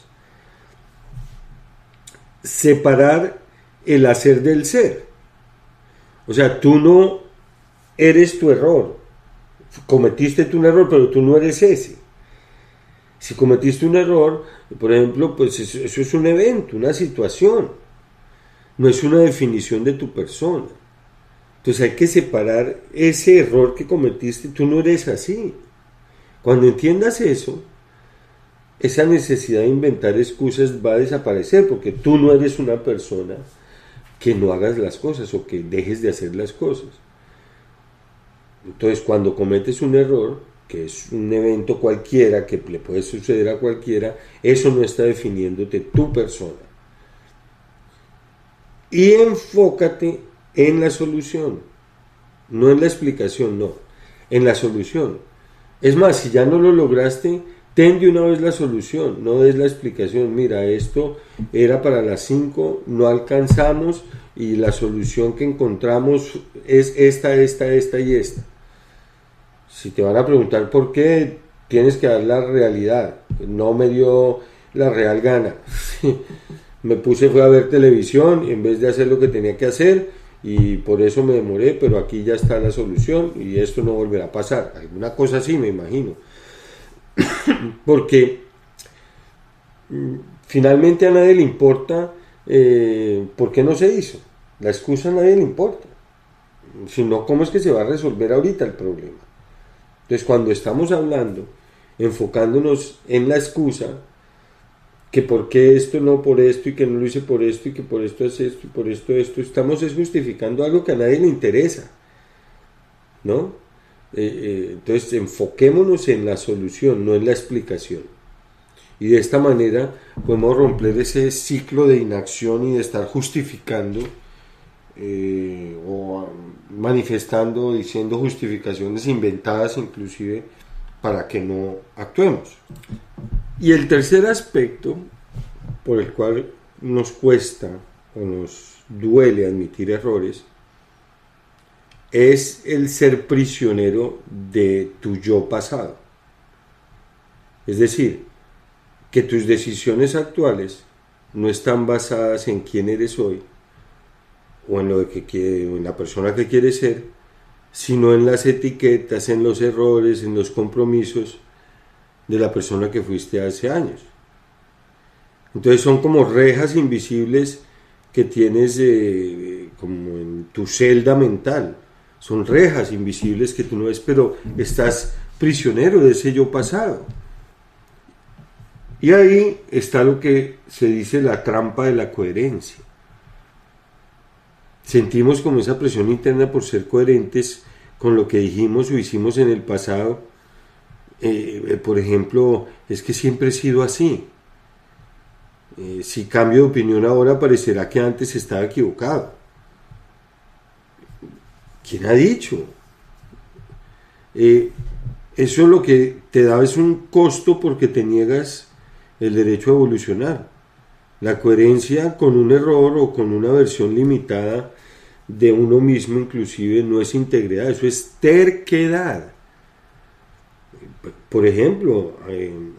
Separar el hacer del ser. O sea, tú no eres tu error. Cometiste tú un error, pero tú no eres ese. Si cometiste un error, por ejemplo, pues eso es un evento, una situación. No es una definición de tu persona. Entonces hay que separar ese error que cometiste. Tú no eres así. Cuando entiendas eso, esa necesidad de inventar excusas va a desaparecer, porque tú no eres una persona que no hagas las cosas o que dejes de hacer las cosas. Entonces, cuando cometes un error, que es un evento cualquiera que le puede suceder a cualquiera, eso no está definiéndote tu persona. Y enfócate en la solución, no en la explicación, no, en la solución. Es más, si ya no lo lograste, ten de una vez la solución, no des la explicación. Mira, esto era para las 5, no alcanzamos y la solución que encontramos es esta y esta. Si te van a preguntar por qué, tienes que dar la realidad. No me dio la real gana. Me fue a ver televisión en vez de hacer lo que tenía que hacer y por eso me demoré, pero aquí ya está la solución y esto no volverá a pasar. Alguna cosa así, me imagino. Porque finalmente a nadie le importa por qué no se hizo. La excusa a nadie le importa. Sino cómo es que se va a resolver ahorita el problema. Entonces, cuando estamos hablando, enfocándonos en la excusa, que por qué esto no por esto y que no lo hice por esto y que por esto es esto y por esto estamos justificando algo que a nadie le interesa, ¿no? Entonces enfoquémonos en la solución, no en la explicación, y de esta manera podemos romper ese ciclo de inacción y de estar justificando o manifestando, diciendo justificaciones inventadas inclusive para que no actuemos. Y el tercer aspecto por el cual nos cuesta o nos duele admitir errores es el ser prisionero de tu yo pasado. Es decir, que tus decisiones actuales no están basadas en quién eres hoy o en en la persona que quieres ser, sino en las etiquetas, en los errores, en los compromisos de la persona que fuiste hace años. Entonces son como rejas invisibles que tienes como en tu celda mental. Son rejas invisibles que tú no ves, pero estás prisionero de ese yo pasado. Y ahí está lo que se dice la trampa de la coherencia. Sentimos como esa presión interna por ser coherentes con lo que dijimos o hicimos en el pasado. Por ejemplo, es que siempre he sido así. Si cambio de opinión ahora, parecerá que antes estaba equivocado. ¿Quién ha dicho? Eso lo que te da es un costo porque te niegas el derecho a evolucionar. La coherencia con un error o con una versión limitada de uno mismo inclusive no es integridad, eso es terquedad. Por ejemplo,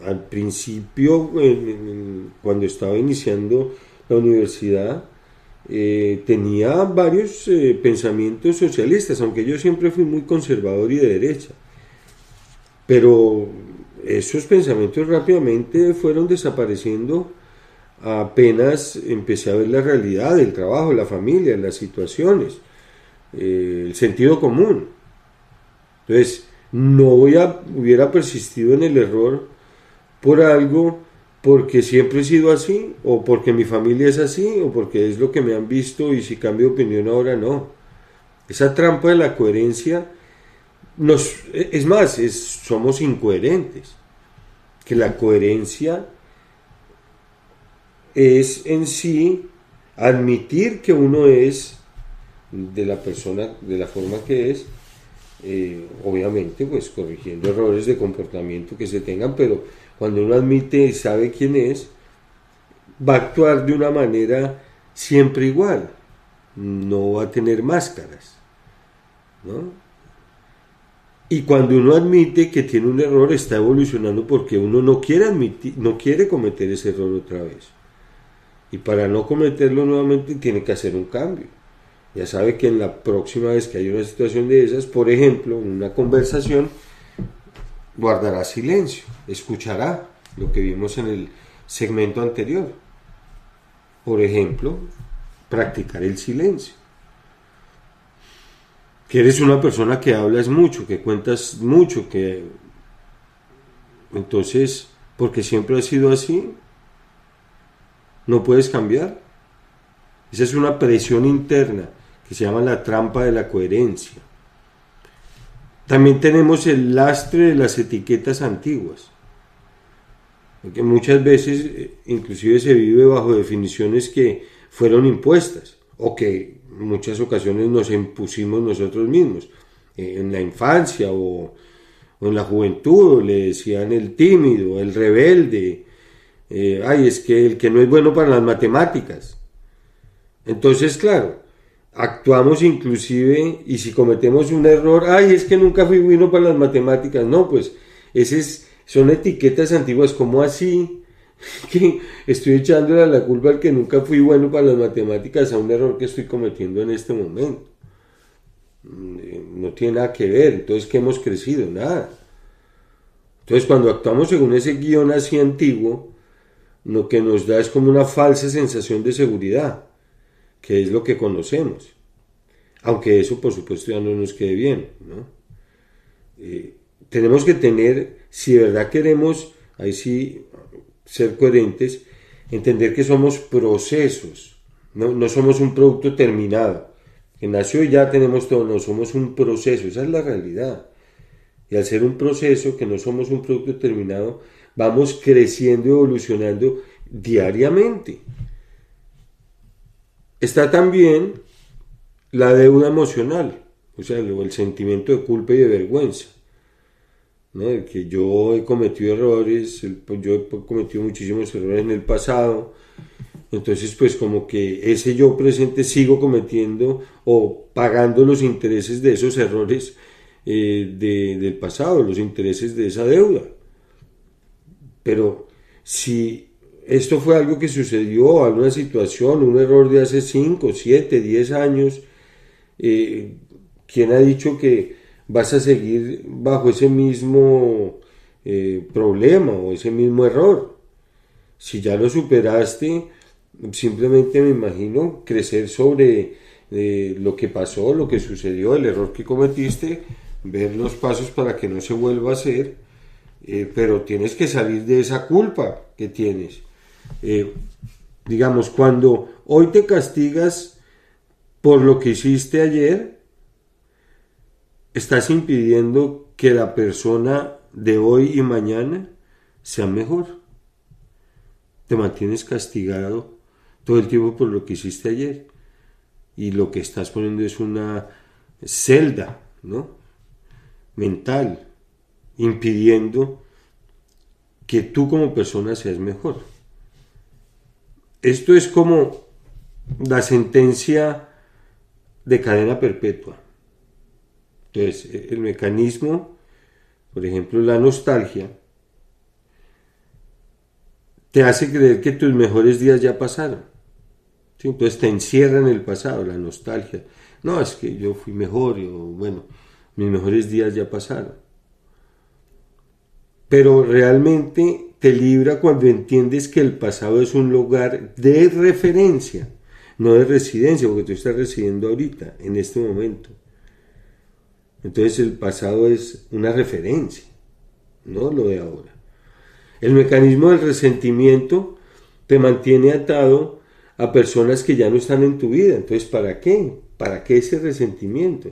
al principio, cuando estaba iniciando la universidad, tenía varios pensamientos socialistas, aunque yo siempre fui muy conservador y de derecha. Pero esos pensamientos rápidamente fueron desapareciendo apenas empecé a ver la realidad, el trabajo, la familia, las situaciones, el sentido común. Entonces, hubiera persistido en el error por algo, porque siempre he sido así, o porque mi familia es así, o porque es lo que me han visto y si cambio de opinión ahora no. Esa trampa de la coherencia es más, somos incoherentes. Que la coherencia es en sí admitir que uno es de la persona, de la forma que es, obviamente pues corrigiendo errores de comportamiento que se tengan, pero cuando uno admite y sabe quién es, va a actuar de una manera siempre igual, no va a tener máscaras, ¿no? Y cuando uno admite que tiene un error, está evolucionando porque uno no quiere admitir, no quiere cometer ese error otra vez. Y para no cometerlo nuevamente tiene que hacer un cambio. Ya sabe que en la próxima vez que haya una situación de esas, por ejemplo, en una conversación, guardará silencio, escuchará lo que vimos en el segmento anterior. Por ejemplo, practicar el silencio. Que eres una persona que hablas mucho, que cuentas mucho, que entonces, porque siempre ha sido así, no puedes cambiar. Esa es una presión interna que se llama la trampa de la coherencia. También tenemos el lastre de las etiquetas antiguas, porque muchas veces inclusive se vive bajo definiciones que fueron impuestas o que en muchas ocasiones nos impusimos nosotros mismos. En la infancia o en la juventud le decían el tímido, el rebelde, ay, es que el que no es bueno para las matemáticas. Entonces, claro, actuamos inclusive y si cometemos un error, ay, es que nunca fui bueno para las matemáticas. No, pues son etiquetas antiguas, como así que estoy echándole la culpa al que nunca fui bueno para las matemáticas a un error que estoy cometiendo en este momento. No tiene nada que ver. Entonces, ¿qué hemos crecido? Nada. Entonces, cuando actuamos según ese guión así antiguo, lo que nos da es como una falsa sensación de seguridad, que es lo que conocemos. Aunque eso, por supuesto, ya no nos quede bien, ¿no? Tenemos que tener, si de verdad queremos, ahí sí, ser coherentes, entender que somos procesos, no somos un producto terminado, que nació y ya tenemos todo, no, somos un proceso, esa es la realidad. Y al ser un proceso, que no somos un producto terminado, vamos creciendo y evolucionando diariamente. Está también la deuda emocional, o sea, el sentimiento de culpa y de vergüenza, ¿no? De que yo he cometido errores, yo he cometido muchísimos errores en el pasado, entonces pues como que ese yo presente sigo cometiendo o pagando los intereses de esos errores del pasado, los intereses de esa deuda. Pero si esto fue algo que sucedió, alguna situación, un error de hace 5, 7, 10 años, ¿quién ha dicho que vas a seguir bajo ese mismo problema o ese mismo error? Si ya lo superaste, simplemente me imagino crecer sobre lo que pasó, lo que sucedió, el error que cometiste, ver los pasos para que no se vuelva a hacer, pero tienes que salir de esa culpa que tienes. Digamos, cuando hoy te castigas por lo que hiciste ayer, estás impidiendo que la persona de hoy y mañana sea mejor. Te mantienes castigado todo el tiempo por lo que hiciste ayer y lo que estás poniendo es una celda, ¿no?, mental, impidiendo que tú como persona seas mejor. Esto es como la sentencia de cadena perpetua. Entonces, el mecanismo, por ejemplo, la nostalgia, te hace creer que tus mejores días ya pasaron. ¿sí? Entonces te encierra en el pasado, la nostalgia. No, es que yo fui mejor, bueno, mis mejores días ya pasaron. Pero realmente te libra cuando entiendes que el pasado es un lugar de referencia, no de residencia, porque tú estás residiendo ahorita, en este momento. Entonces el pasado es una referencia, no lo de ahora. El mecanismo del resentimiento te mantiene atado a personas que ya no están en tu vida. Entonces, ¿para qué? ¿Para qué ese resentimiento?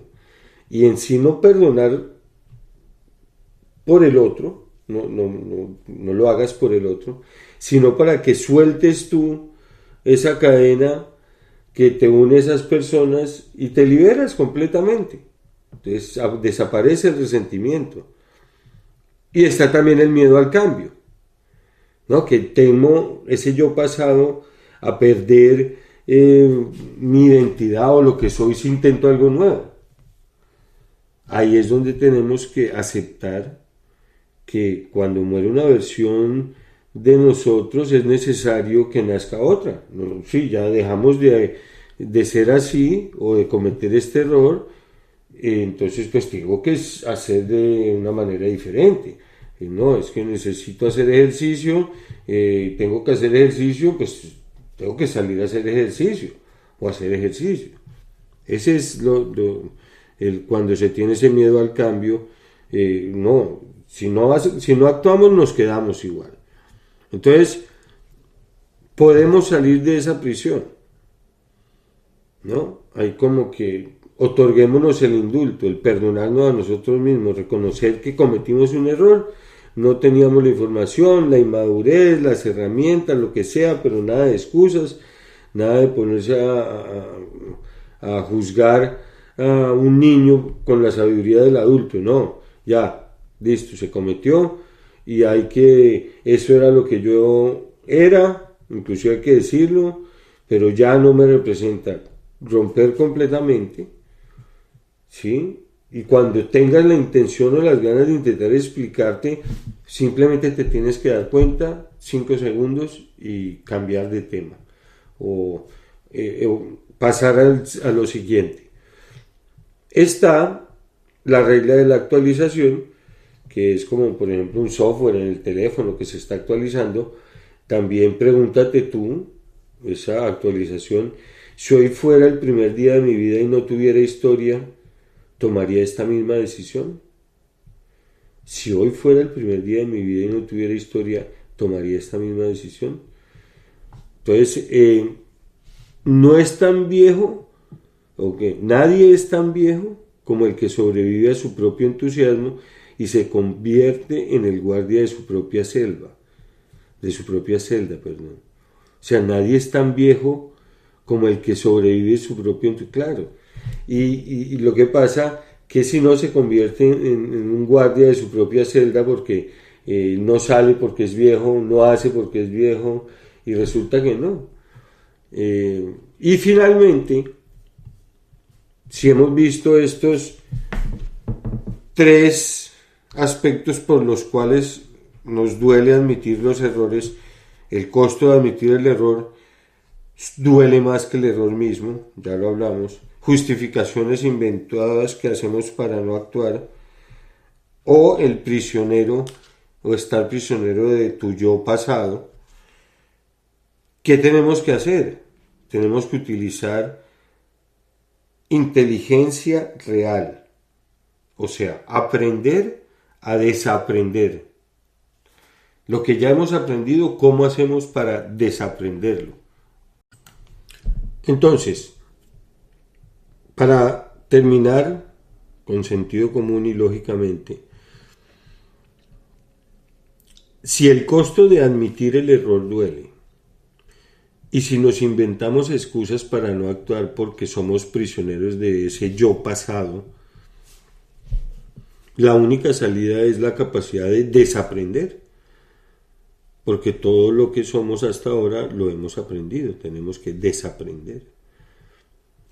Y en sí no perdonar por el otro, no lo hagas por el otro, sino para que sueltes tú esa cadena que te une a esas personas y te liberas completamente. Entonces desaparece el resentimiento. Y está también el miedo al cambio, ¿no? Que temo ese yo pasado a perder mi identidad o lo que soy si intento algo nuevo. Ahí es donde tenemos que aceptar que cuando muere una versión de nosotros es necesario que nazca otra. ¿No? Sí, ya dejamos de ser así o de cometer este error, entonces pues tengo que hacer de una manera diferente. No, es que necesito hacer ejercicio, tengo que hacer ejercicio, pues tengo que salir a hacer ejercicio o hacer ejercicio. Ese es cuando se tiene ese miedo al cambio, no, si no actuamos nos quedamos igual. Entonces, podemos salir de esa prisión, ¿no? Hay como que otorguémonos el indulto, el perdonarnos a nosotros mismos, reconocer que cometimos un error, no teníamos la información, la inmadurez, las herramientas, lo que sea, pero nada de excusas, nada de ponerse a juzgar a un niño con la sabiduría del adulto, no, ya, listo, se cometió y eso era lo que yo era, inclusive hay que decirlo, pero ya no me representa. Romper completamente, ¿sí? Y cuando tengas la intención o las ganas de intentar explicarte, simplemente te tienes que dar cuenta, 5 segundos y cambiar de tema. O pasar a lo siguiente. Está la regla de la actualización, que es como por ejemplo un software en el teléfono que se está actualizando. También pregúntate tú, esa actualización, si hoy fuera el primer día de mi vida y no tuviera historia, ¿tomaría esta misma decisión? Si hoy fuera el primer día de mi vida y no tuviera historia, ¿tomaría esta misma decisión? Entonces, no es tan viejo, nadie es tan viejo como el que sobrevive a su propio entusiasmo y se convierte en el guardia de su propia celda, perdón. O sea, nadie es tan viejo como el que sobrevive su propio entusiasmo, claro. Y lo que pasa que si no se convierte en un guardia de su propia celda porque no sale porque es viejo, no hace porque es viejo y resulta que no. Y finalmente, si hemos visto estos 3 aspectos por los cuales nos duele admitir los errores, el costo de admitir el error duele más que el error mismo, ya lo hablamos, justificaciones inventadas que hacemos para no actuar, o el prisionero, o estar prisionero de tu yo pasado. ¿Qué tenemos que hacer? Tenemos que utilizar inteligencia real, o sea, aprender a desaprender. Lo que ya hemos aprendido, ¿cómo hacemos para desaprenderlo? Entonces, para terminar con sentido común y lógicamente, si el costo de admitir el error duele, y si nos inventamos excusas para no actuar porque somos prisioneros de ese yo pasado, la única salida es la capacidad de desaprender, porque todo lo que somos hasta ahora lo hemos aprendido, tenemos que desaprender.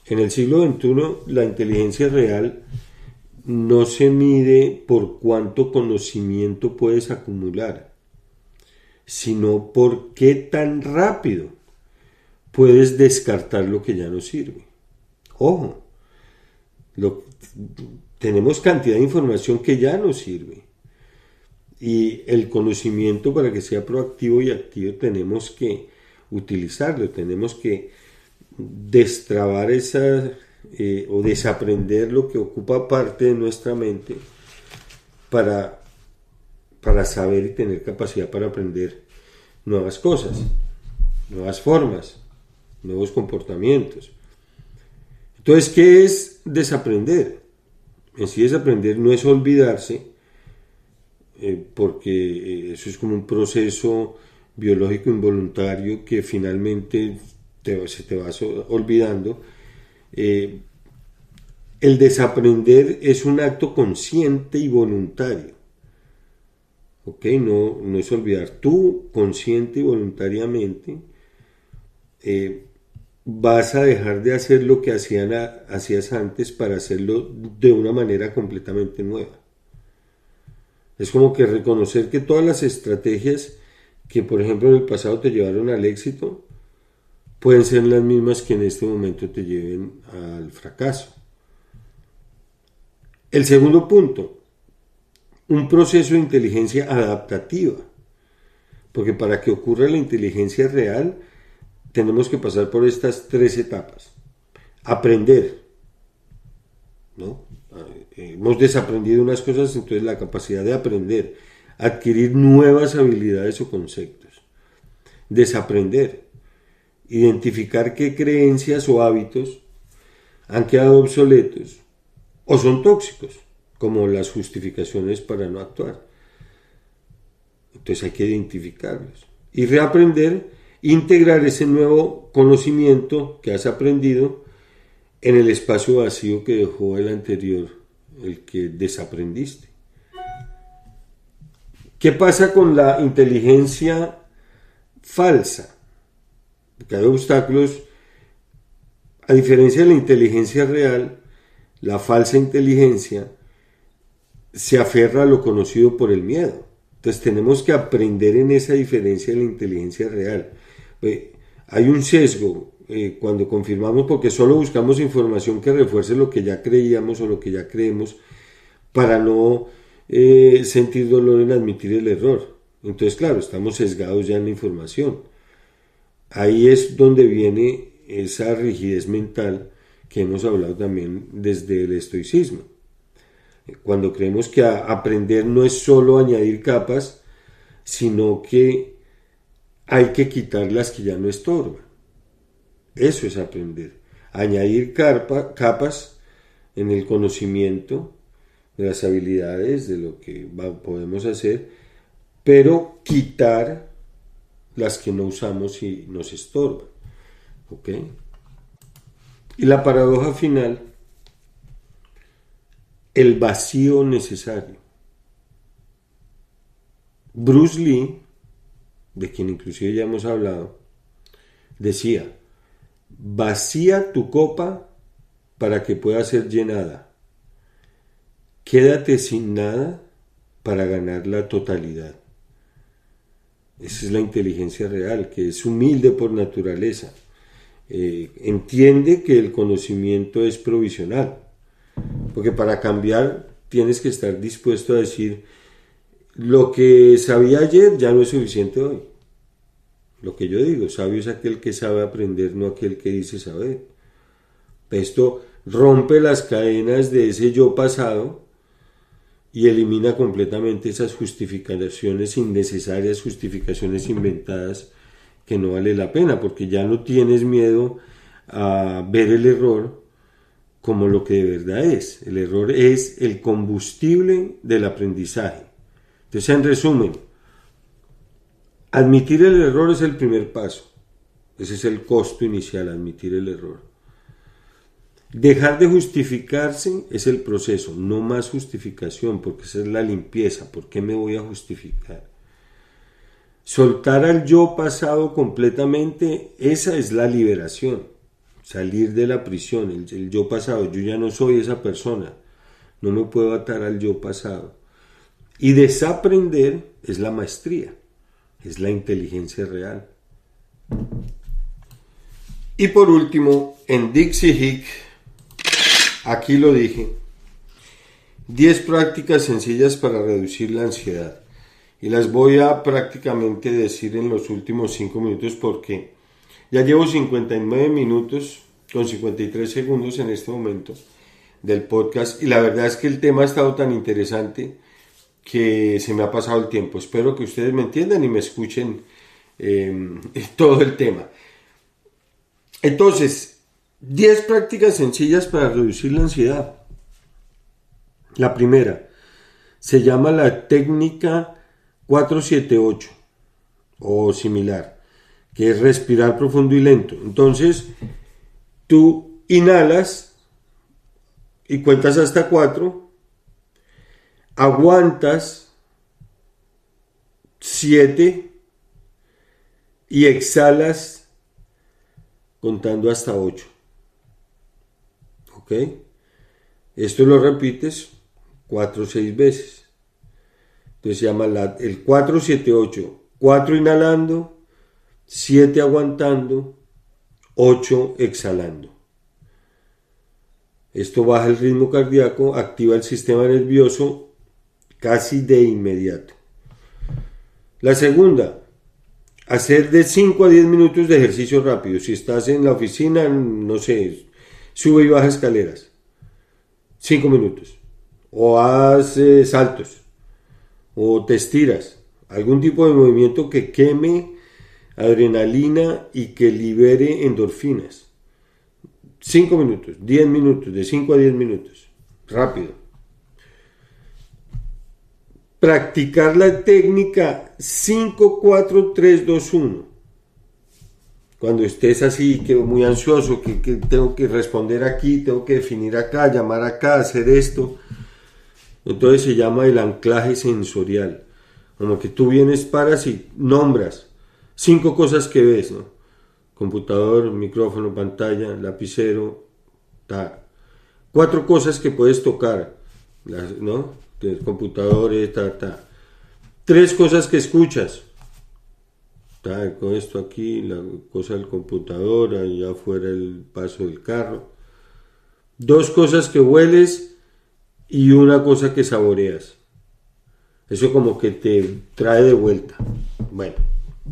En el siglo XXI la inteligencia real no se mide por cuánto conocimiento puedes acumular, sino por qué tan rápido puedes descartar lo que ya no sirve. Ojo, tenemos cantidad de información que ya no sirve. Y el conocimiento, para que sea proactivo y activo, tenemos que utilizarlo, tenemos que destrabar o desaprender lo que ocupa parte de nuestra mente para saber y tener capacidad para aprender nuevas cosas, nuevas formas, nuevos comportamientos. Entonces, ¿qué es desaprender? En sí, desaprender no es olvidarse, porque eso es como un proceso biológico involuntario que finalmente se te va olvidando. El desaprender es un acto consciente y voluntario. ¿Ok? No es olvidar. Tú, consciente y voluntariamente, vas a dejar de hacer lo que hacías antes para hacerlo de una manera completamente nueva. Es como que reconocer que todas las estrategias que, por ejemplo, en el pasado te llevaron al éxito, pueden ser las mismas que en este momento te lleven al fracaso. El segundo punto, un proceso de inteligencia adaptativa. Porque para que ocurra la inteligencia real, tenemos que pasar por estas 3 etapas. Aprender, ¿no? Hemos desaprendido unas cosas, entonces la capacidad de aprender, adquirir nuevas habilidades o conceptos. Desaprender, identificar qué creencias o hábitos han quedado obsoletos o son tóxicos, como las justificaciones para no actuar. Entonces hay que identificarlos. Y reaprender, integrar ese nuevo conocimiento que has aprendido en el espacio vacío que dejó el anterior, el que desaprendiste. ¿Qué pasa con la inteligencia falsa? Porque hay obstáculos. A diferencia de la inteligencia real, la falsa inteligencia se aferra a lo conocido por el miedo. Entonces tenemos que aprender en esa diferencia de la inteligencia real. Hay un sesgo cuando confirmamos, porque solo buscamos información que refuerce lo que ya creíamos o lo que ya creemos, para no sentir dolor en admitir el error. Entonces, claro, estamos sesgados ya en la información. Ahí es donde viene esa rigidez mental que hemos hablado también desde el estoicismo. Cuando creemos que aprender no es solo añadir capas, sino que hay que quitar las que ya no estorban. Eso es aprender. Añadir capas en el conocimiento de las habilidades, de lo que podemos hacer, pero quitar las que no usamos y nos estorban. ¿Ok? Y la paradoja final, el vacío necesario. Bruce Lee, de quien inclusive ya hemos hablado, decía: vacía tu copa para que pueda ser llenada. Quédate sin nada para ganar la totalidad. Esa es la inteligencia real, que es humilde por naturaleza. Entiende que el conocimiento es provisional, porque para cambiar tienes que estar dispuesto a decir: lo que sabía ayer ya no es suficiente hoy. Lo que yo digo, sabio es aquel que sabe aprender, no aquel que dice saber. Esto rompe las cadenas de ese yo pasado y elimina completamente esas justificaciones innecesarias, justificaciones inventadas que no vale la pena, porque ya no tienes miedo a ver el error como lo que de verdad es. El error es el combustible del aprendizaje. Entonces, en resumen, admitir el error es el primer paso. Ese es el costo inicial, admitir el error. Dejar de justificarse es el proceso, no más justificación, porque esa es la limpieza. ¿Por qué me voy a justificar? Soltar al yo pasado completamente, esa es la liberación. Salir de la prisión, el yo pasado. Yo ya no soy esa persona, no me puedo atar al yo pasado. Y desaprender es la maestría, es la inteligencia real. Y por último, en Dixie Hick, aquí lo dije, 10 prácticas sencillas para reducir la ansiedad. Y las voy a prácticamente decir en los últimos 5 minutos porque ya llevo 59 minutos con 53 segundos en este momento del podcast y la verdad es que el tema ha estado tan interesante que se me ha pasado el tiempo. Espero que ustedes me entiendan y me escuchen todo el tema. Entonces, 10 prácticas sencillas para reducir la ansiedad. La primera se llama la técnica 478 o similar, que es respirar profundo y lento. Entonces, tú inhalas y cuentas hasta 4, aguantas 7 y exhalas contando hasta 8. ¿Ok? Esto lo repites 4 o 6 veces. Entonces se llama el 4-7-8. 4 inhalando, 7 aguantando, 8 exhalando. Esto baja el ritmo cardíaco, activa el sistema nervioso casi de inmediato. La segunda, hacer de 5 a 10 minutos de ejercicio rápido. Si estás en la oficina, no sé, sube y baja escaleras. 5 minutos. O haz saltos. O te estiras. Algún tipo de movimiento que queme adrenalina y que libere endorfinas. 5 minutos, 10 minutos, de 5 a 10 minutos. Rápido. Practicar la técnica 5-4-3-2-1. Cuando estés así, que muy ansioso, que tengo que responder aquí, tengo que definir acá, llamar acá, hacer esto. Entonces se llama el anclaje sensorial. Como que tú vienes, paras y nombras 5 cosas que ves, ¿no? Computador, micrófono, pantalla, lapicero, 4 cosas que puedes tocar, ¿no? Computadores, 3 cosas que escuchas. Con esto aquí, la cosa del computador, allá afuera el paso del carro. 2 cosas que hueles y una cosa que saboreas. Eso como que te trae de vuelta. Bueno,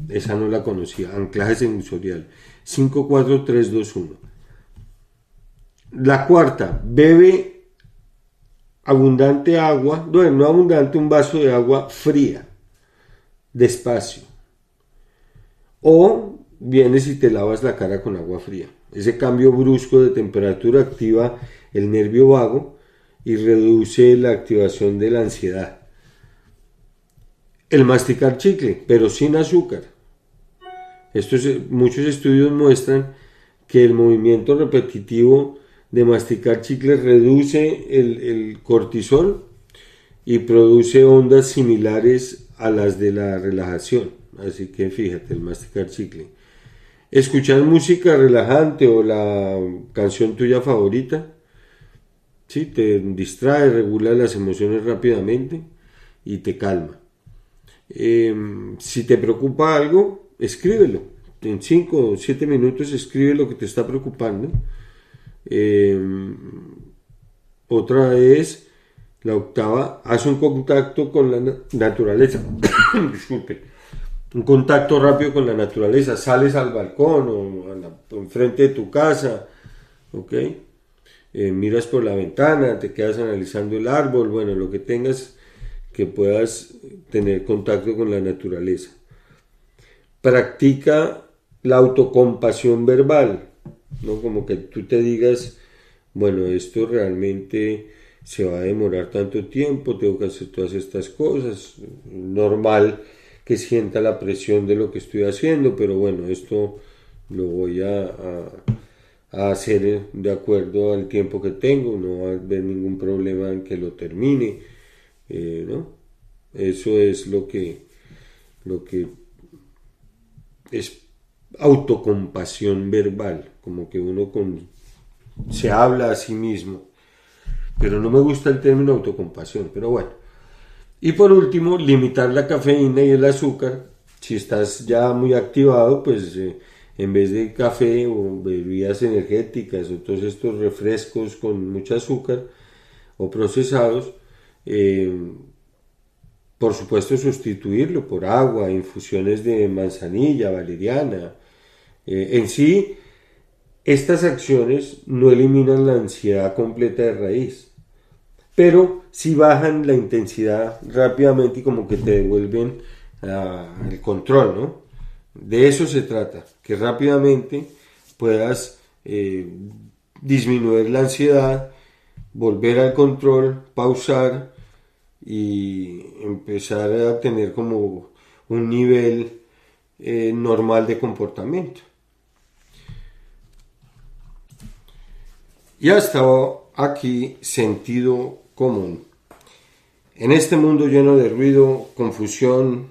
esa no la conocía. Anclaje sensorial. 5-4-3-2-1. La cuarta, bebe abundante agua. Bueno, no abundante, un vaso de agua fría. Despacio. O vienes y te lavas la cara con agua fría. Ese cambio brusco de temperatura activa el nervio vago y reduce la activación de la ansiedad. El masticar chicle, pero sin azúcar. Muchos estudios muestran que el movimiento repetitivo de masticar chicle reduce el cortisol y produce ondas similares a las de la relajación. Así que fíjate, el masticar chicle. Escuchar música relajante o la canción tuya favorita, ¿sí? Te distrae, regula las emociones rápidamente y te calma. Si te preocupa algo, escríbelo. En 5 o 7 minutos escribe lo que te está preocupando. Otra es, la octava, haz un contacto con la naturaleza. Disculpe. Un contacto rápido con la naturaleza. Sales al balcón o enfrente de tu casa. ¿Ok? Miras por la ventana, te quedas analizando el árbol. Bueno, lo que tengas que puedas tener contacto con la naturaleza. Practica la autocompasión verbal, ¿no? Como que tú te digas, bueno, esto realmente se va a demorar tanto tiempo, tengo que hacer todas estas cosas, normal que sienta la presión de lo que estoy haciendo, pero bueno, esto lo voy a hacer de acuerdo al tiempo que tengo, no va a haber ningún problema en que lo termine, ¿no? Eso es lo que es autocompasión verbal, como que uno se habla a sí mismo, pero no me gusta el término autocompasión, pero bueno. Y por último, limitar la cafeína y el azúcar. Si estás ya muy activado, pues en vez de café o bebidas energéticas o todos estos refrescos con mucho azúcar o procesados, por supuesto sustituirlo por agua, infusiones de manzanilla, valeriana. En sí, estas acciones no eliminan la ansiedad completa de raíz, pero sí bajan la intensidad rápidamente y como que te devuelven el control, ¿no? De eso se trata, que rápidamente puedas disminuir la ansiedad, volver al control, pausar y empezar a tener como un nivel normal de comportamiento. Y hasta aquí sentido común. En este mundo lleno de ruido, confusión,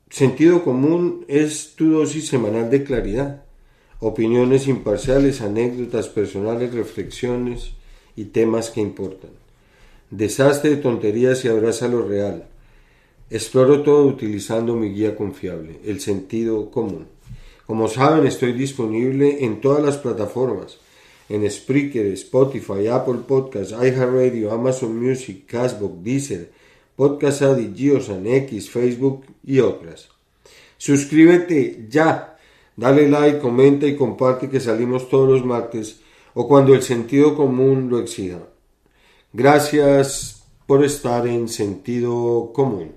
sentido común es tu dosis semanal de claridad. Opiniones imparciales, anécdotas personales, reflexiones y temas que importan. Deshazte de tonterías y abraza lo real. Exploro todo utilizando mi guía confiable, el sentido común. Como saben, estoy disponible en todas las plataformas, en Spreaker, Spotify, Apple Podcasts, iHeartRadio, Amazon Music, Castbox, Deezer, Podcast Addict, Geosan, X, Facebook y otras. Suscríbete ya, dale like, comenta y comparte que salimos todos los martes o cuando el sentido común lo exija. Gracias por estar en sentido común.